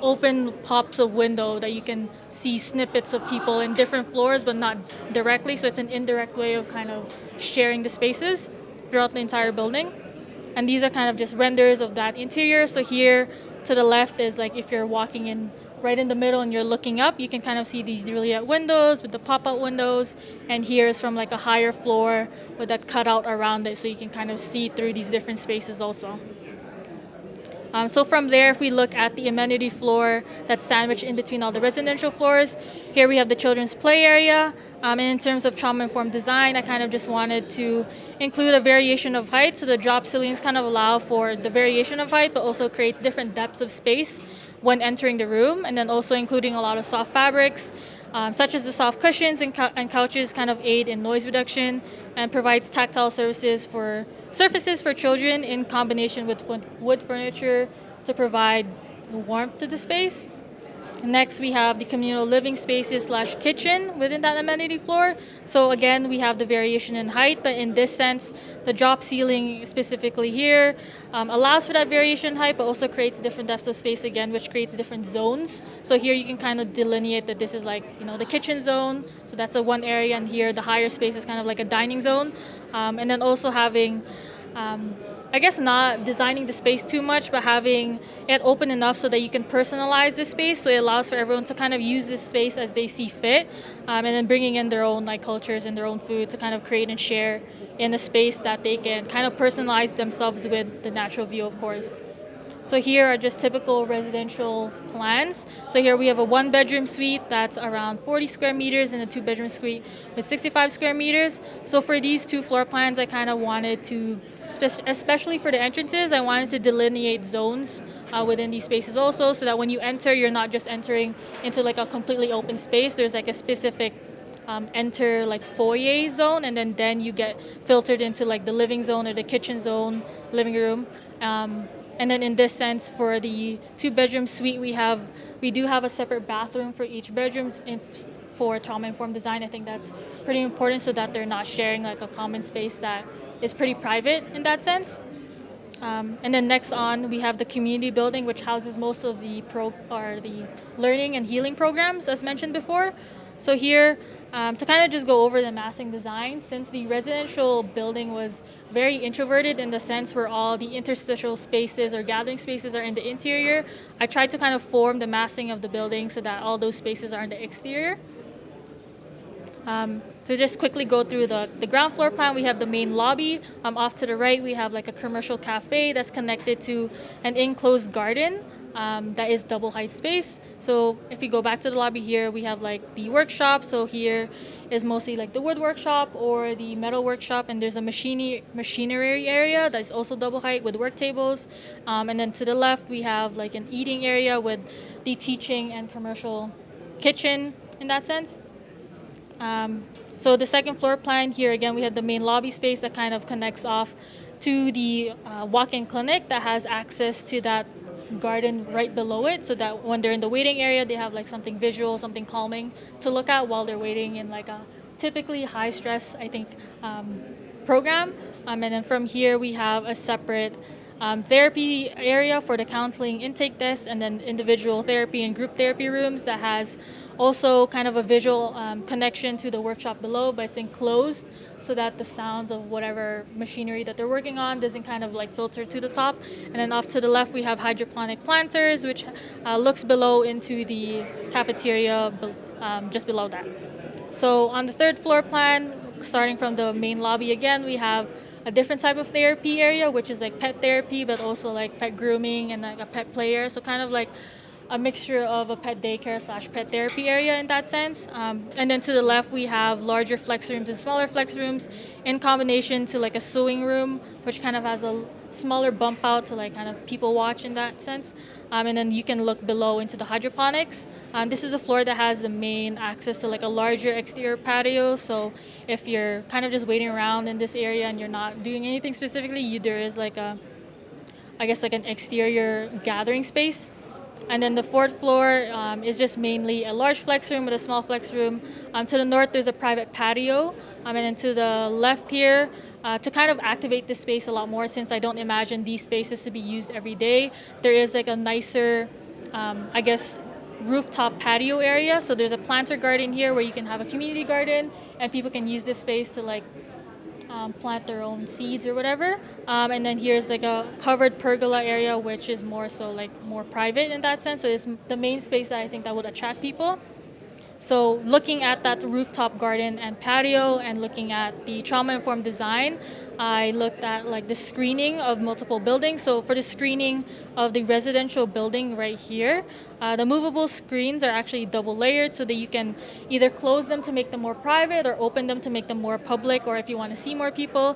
open pops of window that you can see snippets of people in different floors, but not directly. So it's an indirect way of kind of sharing the spaces throughout the entire building. And these are kind of just renders of that interior. So here to the left is like if you're walking in right in the middle and you're looking up, you can kind of see these Juliet windows with the pop-out windows. And here is from like a higher floor with that cutout around it, so you can kind of see through these different spaces also. So from there, if we look at the amenity floor that's sandwiched in between all the residential floors, here we have the children's play area. And in terms of trauma-informed design, I kind of just wanted to include a variation of height. So the drop ceilings kind of allow for the variation of height, but also creates different depths of space when entering the room. And then also including a lot of soft fabrics, such as the soft cushions and couches kind of aid in noise reduction, and provides tactile surfaces for children in combination with wood furniture to provide warmth to the space. Next, we have the communal living spaces slash kitchen within that amenity floor. So again, we have the variation in height, but in this sense, the drop ceiling specifically here allows for that variation in height, but also creates different depths of space again, which creates different zones. So here you can kind of delineate that this is like, the kitchen zone. So that's a one area, and here the higher space is kind of like a dining zone. And then also having I guess not designing the space too much, but having it open enough so that you can personalize the space. So it allows for everyone to kind of use this space as they see fit, and then bringing in their own like cultures and their own food to kind of create and share in a space that they can kind of personalize themselves with the natural view, of course. So here are just typical residential plans. So here we have a one-bedroom suite that's around 40 square meters and a two-bedroom suite with 65 square meters. So for these two floor plans, I kind of wanted to, especially for the entrances, I wanted to delineate zones within these spaces also, so that when you enter, you're not just entering into like a completely open space. There's like a specific enter like foyer zone, and then you get filtered into like the living zone or the kitchen zone, living room. And then in this sense, for the two-bedroom suite, we do have a separate bathroom for each bedroom for trauma-informed design. I think that's pretty important, so that they're not sharing like a common space that is pretty private in that sense. And then next on, we have the community building, which houses most of the the learning and healing programs, as mentioned before. So here, to kind of just go over the massing design, since the residential building was very introverted in the sense where all the interstitial spaces or gathering spaces are in the interior, I tried to kind of form the massing of the building so that all those spaces are in the exterior. To just quickly go through the ground floor plan, we have the main lobby. Off to the right, we have like a commercial cafe that's connected to an enclosed garden that is double height space. So if we go back to the lobby here, we have like the workshop. So here is mostly like the wood workshop or the metal workshop, and there's a machinery area that's also double height with work tables. And then to the left, we have like an eating area with the teaching and commercial kitchen in that sense. So the second floor plan here, again, we have the main lobby space that kind of connects off to the walk-in clinic that has access to that garden right below it, so that when they're in the waiting area, they have like something visual, something calming to look at while they're waiting in like a typically high stress, I think, program. And then from here, we have a separate therapy area for the counseling intake desk, and then individual therapy and group therapy rooms that has also kind of a visual connection to the workshop below, but it's enclosed so that the sounds of whatever machinery that they're working on doesn't kind of like filter to the top. And then off to the left, we have hydroponic planters, which looks below into the cafeteria just below that. So on the third floor plan, starting from the main lobby again, we have a different type of therapy area, which is like pet therapy, but also like pet grooming and like a pet play area. So kind of like a mixture of a pet daycare / pet therapy area in that sense. And then to the left, we have larger flex rooms and smaller flex rooms in combination to like a sewing room, which kind of has a smaller bump out to like kind of people watch in that sense. And then you can look below into the hydroponics. This is a floor that has the main access to like a larger exterior patio. So if you're kind of just waiting around in this area and you're not doing anything specifically, there is like like an exterior gathering space. And then the fourth floor is just mainly a large flex room with a small flex room. To the north, there's a private patio. And then to the left here, to kind of activate this space a lot more, since I don't imagine these spaces to be used every day, there is like a nicer, rooftop patio area. So there's a planter garden here where you can have a community garden and people can use this space to like plant their own seeds or whatever. And then here's like a covered pergola area, which is more so like more private in that sense. So it's the main space that I think that would attract people. So looking at that rooftop garden and patio and looking at the trauma-informed design, I looked at like the screening of multiple buildings. So for the screening of the residential building right here, the movable screens are actually double layered so that you can either close them to make them more private or open them to make them more public, or if you want to see more people.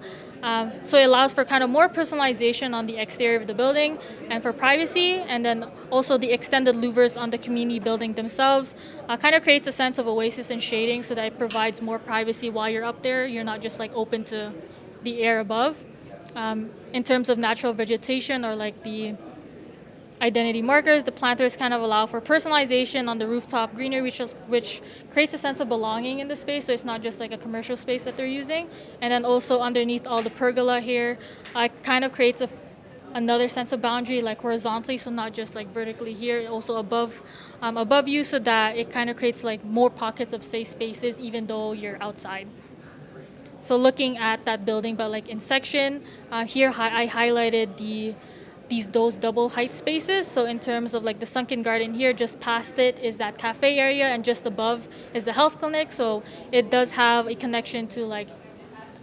So it allows for kind of more personalization on the exterior of the building and for privacy, and then also the extended louvers on the community building themselves kind of creates a sense of oasis and shading so that it provides more privacy while you're up there. You're not just like open to the air above. In terms of natural vegetation or like the identity markers, the planters kind of allow for personalization on the rooftop greenery, which creates a sense of belonging in the space, so it's not just like a commercial space that they're using. And then also underneath all the pergola here, kind of creates another sense of boundary, like horizontally, so not just like vertically here, also above you, so that it kind of creates like more pockets of safe spaces even though you're outside. So looking at that building, but like in section, here I highlighted those double height spaces. So in terms of like the sunken garden here, just past it is that cafe area, and just above is the health clinic. So it does have a connection to like,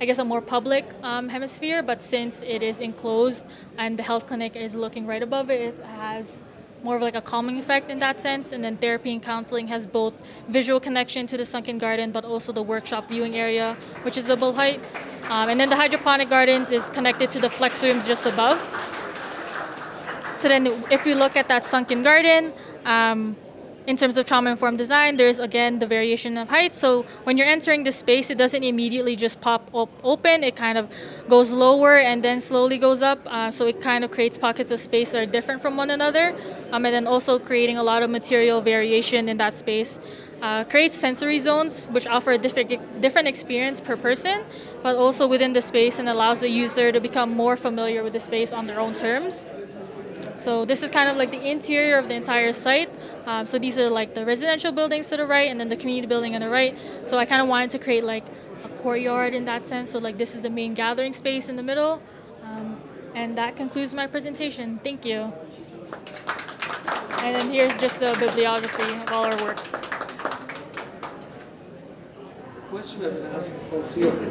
I guess, a more public hemisphere, but since it is enclosed and the health clinic is looking right above it, it has more of like a calming effect in that sense. And then therapy and counseling has both visual connection to the sunken garden, but also the workshop viewing area, which is double height. And then the hydroponic gardens is connected to the flex rooms just above. So then if we look at that sunken garden, in terms of trauma-informed design, there's again the variation of height. So when you're entering the space, it doesn't immediately just pop up open. It kind of goes lower and then slowly goes up. So it kind of creates pockets of space that are different from one another. And then also creating a lot of material variation in that space. Creates sensory zones, which offer a different experience per person, but also within the space, and allows the user to become more familiar with the space on their own terms. So this is kind of like the interior of the entire site. So these are like the residential buildings to the right, and then the community building on the right. So I kind of wanted to create like a courtyard in that sense. So like this is the main gathering space in the middle. And that concludes my presentation. Thank you. And then here's just the bibliography of all our work. Question I would ask all three of you.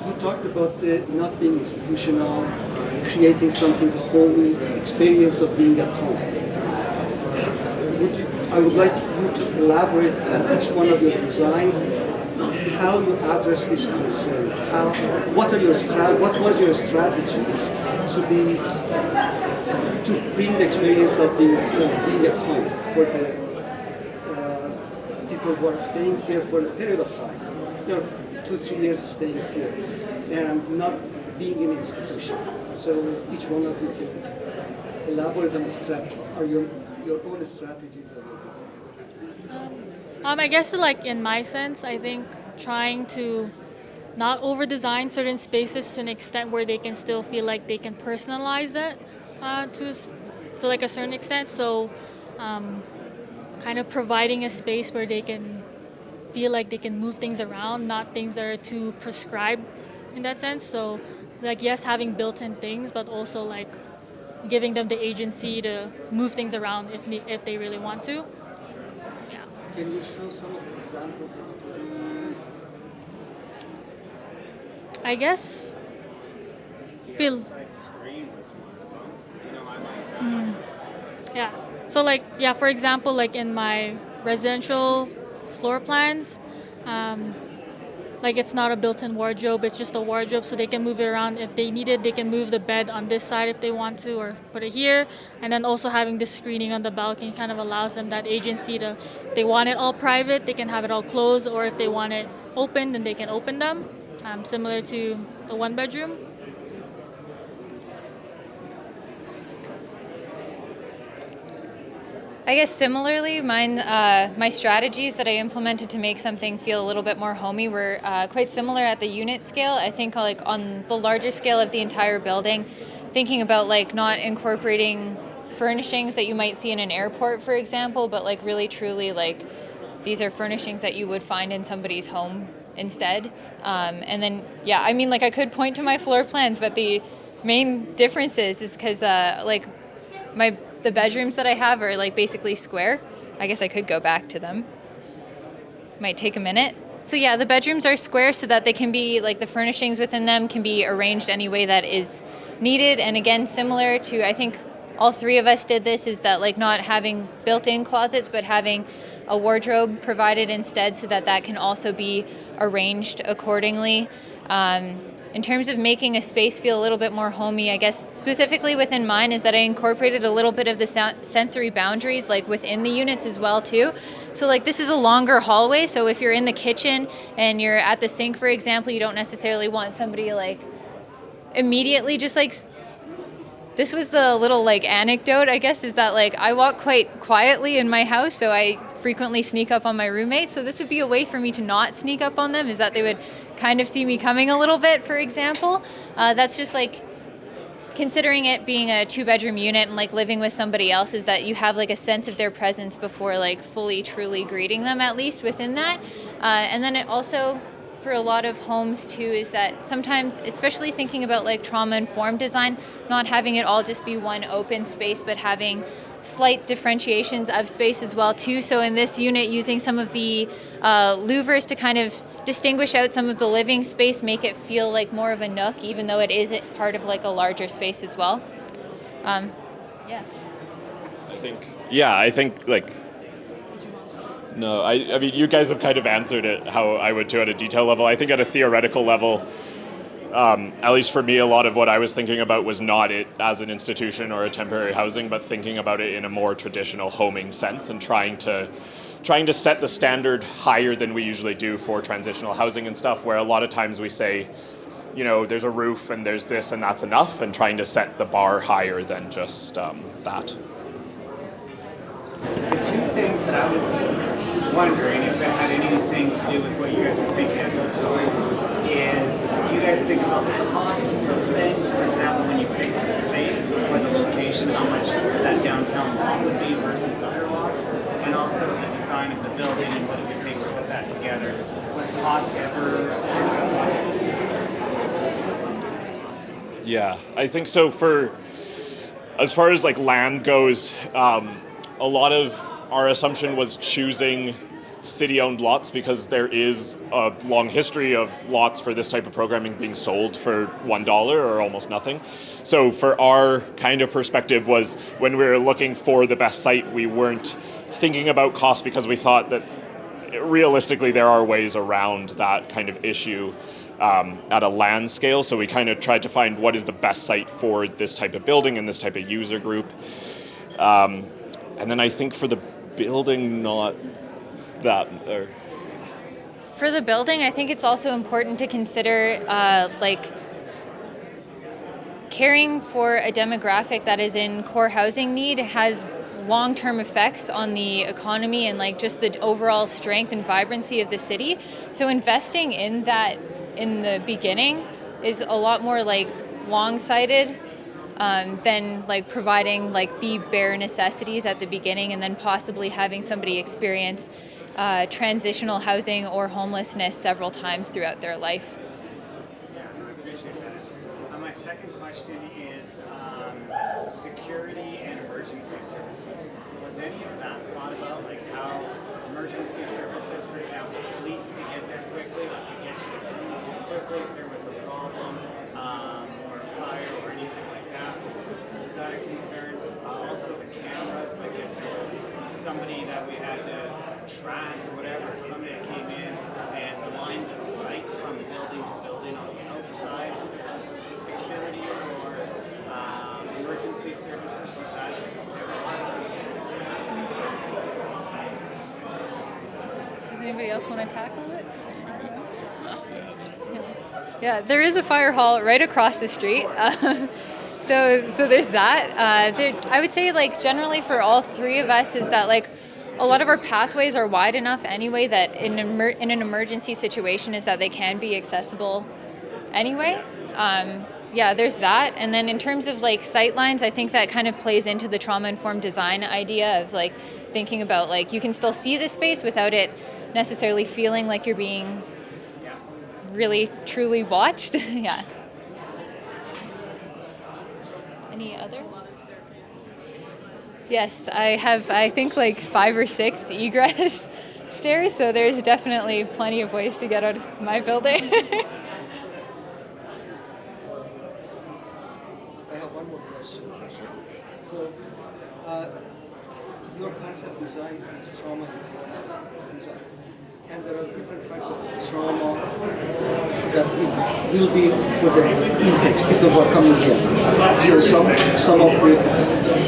You talked about the not being institutional, creating something homey, experience of being at home. I would like you to elaborate on each one of your designs, how you address this concern. What was your strategies to bring the experience of being at home for the people who are staying here for a period of time, 2-3 years staying here, and not being in an institution. So each one of you can elaborate on your own strategies of your design. I guess like in my sense, I think trying to not over-design certain spaces to an extent where they can still feel like they can personalize that to like a certain extent. So kind of providing a space where they can feel like they can move things around, not things that are too prescribed in that sense. So like, yes, having built-in things, but also like giving them the agency to move things around if they really want to. Yeah. Can you show some of the examples of it? I guess feel. Yeah. So like, yeah, for example, like in my residential floor plans, like it's not a built-in wardrobe, it's just a wardrobe, so they can move it around if they need it. They can move the bed on this side if they want to, or put it here. And then also having this screening on the balcony kind of allows them that agency to, if they want it all private, they can have it all closed, or if they want it open, then they can open them, similar to the one bedroom. I guess similarly, my strategies that I implemented to make something feel a little bit more homey were quite similar at the unit scale. I think like on the larger scale of the entire building, thinking about like not incorporating furnishings that you might see in an airport, for example, but like really truly like these are furnishings that you would find in somebody's home instead. And then, yeah, I mean, like I could point to my floor plans, but the main difference is because like the bedrooms that I have are like basically square. I guess I could go back to them. Might take a minute. So yeah, the bedrooms are square so that they can be like the furnishings within them can be arranged any way that is needed. And again, similar to, I think all three of us did this, is that like not having built-in closets, but having a wardrobe provided instead so that that can also be arranged accordingly. In terms of making a space feel a little bit more homey, I guess specifically within mine is that I incorporated a little bit of the sensory boundaries like within the units as well too. So like this is a longer hallway, so if you're in the kitchen and you're at the sink, for example, you don't necessarily want somebody like immediately just like, this was the little like anecdote, I guess, is that like I walk quite quietly in my house, so I frequently sneak up on my roommates. So this would be a way for me to not sneak up on them, is that they would kind of see me coming a little bit, for example. That's just like considering it being a 2-bedroom unit and like living with somebody else, is that you have like a sense of their presence before like fully truly greeting them, at least within that. And then it also, for a lot of homes too, is that sometimes, especially thinking about like trauma-informed design, not having it all just be one open space, but having slight differentiations of space as well too. So in this unit, using some of the louvers to kind of distinguish out some of the living space, make it feel like more of a nook, even though it is part of like a larger space as well. Yeah. I think like, no, I mean, you guys have kind of answered it how I would too at a detail level. I think at a theoretical level, At least for me, a lot of what I was thinking about was not it as an institution or a temporary housing, but thinking about it in a more traditional homing sense and trying to set the standard higher than we usually do for transitional housing and stuff, where a lot of times we say, you know, there's a roof and there's this and that's enough, and trying to set the bar higher than just that. The two things that I was wondering if it had anything to do with what you guys were thinking as I was going is, do you guys think about the costs of things? For example, when you pick the space or the location, how much that downtown lot would be versus other lots? And also the design of the building and what it would take to put that together. Was cost ever? Yeah, I think so. As far as like land goes, a lot of our assumption was choosing city-owned lots because there is a long history of lots for this type of programming being sold for $1 or almost nothing. So for our kind of perspective was when we were looking for the best site, we weren't thinking about cost because we thought that realistically there are ways around that kind of issue at a land scale. So we kind of tried to find what is the best site for this type of building and this type of user group. And then I think for the building, not that. For the building, I think it's also important to consider caring for a demographic that is in core housing need has long-term effects on the economy and like just the overall strength and vibrancy of the city. So investing in that in the beginning is a lot more like long-sighted than like providing like the bare necessities at the beginning and then possibly having somebody experience transitional housing or homelessness several times throughout their life. Yeah, I appreciate that. My second question is security and emergency services. Was any of that thought about, like how emergency services, for example, police could get there quickly, like could get to the community quickly if there was a problem or a fire or anything like that? Was that a concern? Also the cameras, like if there was somebody that we had to track or whatever, somebody that came in and the lines of sight from building to building on the outside, security or emergency services, was that? Does anybody else want to tackle it? Yeah, there is a fire hall right across the street. So there's that. I would say like generally for all three of us is that like a lot of our pathways are wide enough anyway that in an emergency situation is that they can be accessible anyway. Yeah, there's that. And then in terms of like sight lines, I think that kind of plays into the trauma-informed design idea of like thinking about like you can still see the space without it necessarily feeling like you're being really truly watched. Yeah. Any other? Yes, I have, I think, like 5 or 6 egress stairs, so there's definitely plenty of ways to get out of my building. I have one more question. So, your concept design is trauma design, and there are different types of trauma that it will be for the intakes, people who are coming here. So some of the,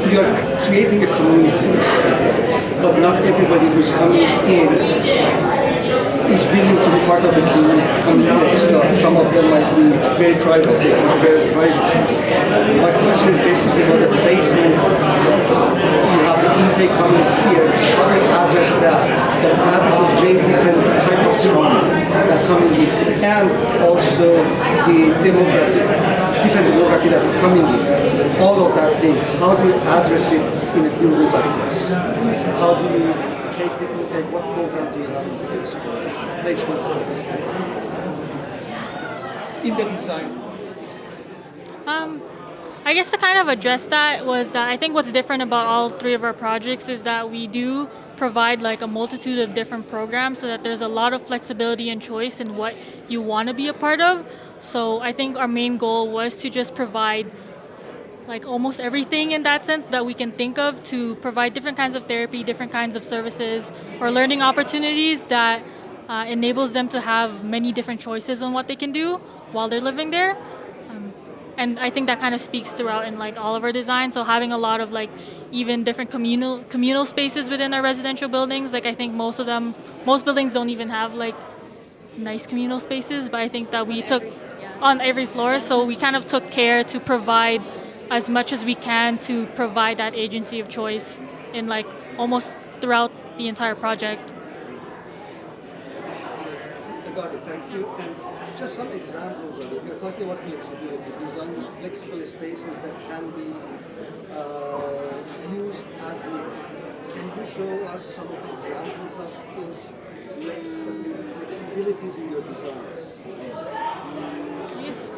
you are creating a community basically, but not everybody who's coming in is willing to be part of the community. So some of them might be very private, they prefer privacy. My question is basically about the placement. You have the intake coming here, how do you address that? That addresses very different type of trauma that coming in, and also the demographic, different demography that are coming in. All of that thing, how do you address it in a building like this? How do you take the intake? What program do you have in place for placement in the design? I guess to kind of address that was that I think what's different about all 3 of our projects is that we do provide like a multitude of different programs so that there's a lot of flexibility and choice in what you want to be a part of. So I think our main goal was to just provide like almost everything in that sense that we can think of to provide different kinds of therapy, different kinds of services or learning opportunities that enables them to have many different choices on what they can do while they're living there. And I think that kind of speaks throughout in like all of our designs. So having a lot of like even different communal spaces within our residential buildings. Like I think most buildings don't even have like nice communal spaces, but I think that we took on every floor. So we kind of took care to provide as much as we can to provide that agency of choice in like almost throughout the entire project. I got it, thank you. And just some examples of it. You're talking about flexibility, designing flexible spaces that can be used as needed. Can you show us some of the examples of those flexibilities in your designs? Yes.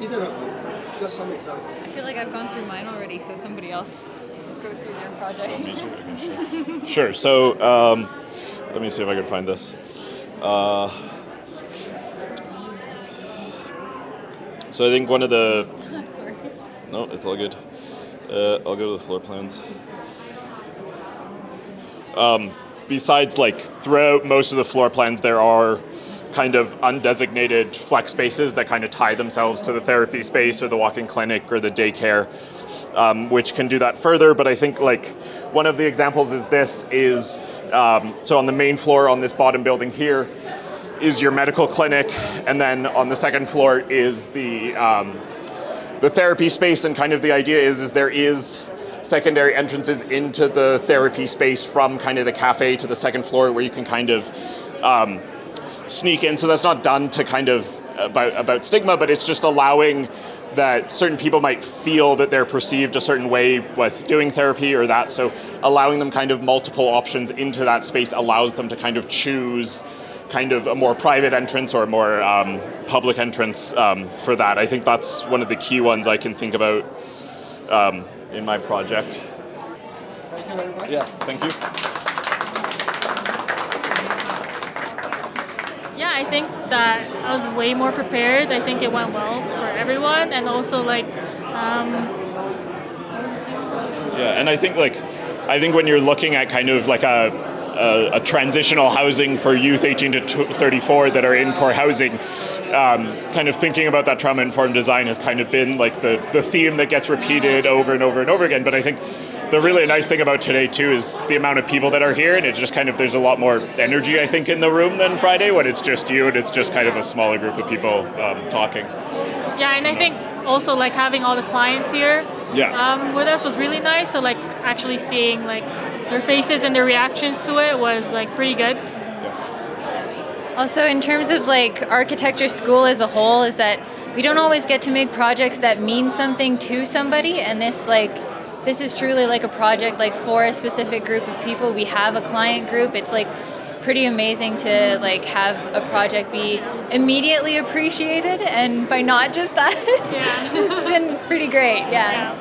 Either of them, just some examples. I feel like I've gone through mine already, so somebody else go through their project. Sure. So let me see if I can find this. So I think one of the... Sorry. No, it's all good. I'll go to the floor plans. Besides, like, throughout most of the floor plans, there are kind of undesignated flex spaces that kind of tie themselves to the therapy space or the walk-in clinic or the daycare, which can do that further. But I think, like, one of the examples is this is, so on the main floor on this bottom building here, is your medical clinic, and then on the second floor is the therapy space. And kind of the idea is there is secondary entrances into the therapy space from kind of the cafe to the second floor where you can kind of sneak in. So that's not done to kind of about stigma, but it's just allowing that certain people might feel that they're perceived a certain way with doing therapy or that. So allowing them kind of multiple options into that space allows them to kind of choose kind of a more private entrance or a more public entrance for that. I think that's one of the key ones I can think about in my project. Thank you very much. Yeah, thank you. Yeah, I think that I was way more prepared. I think it went well for everyone, and also like, what was the second question? Yeah, and I think when you're looking at kind of like a transitional housing for youth 18 to 34 that are in core housing, kind of thinking about that trauma-informed design has kind of been like the theme that gets repeated over and over and over again. But I think the really nice thing about today too is the amount of people that are here, and it just kind of, there's a lot more energy I think in the room than Friday when it's just you and it's just kind of a smaller group of people talking. Yeah, and I think also like having all the clients here Yeah. with us was really nice. So like actually seeing like their faces and their reactions to it was like pretty good. Also, in terms of like architecture school as a whole, is that we don't always get to make projects that mean something to somebody, and this is truly like a project like for a specific group of people. We have a client group. It's like pretty amazing to like have a project be immediately appreciated and by not just us. Yeah. It's been pretty great. Yeah.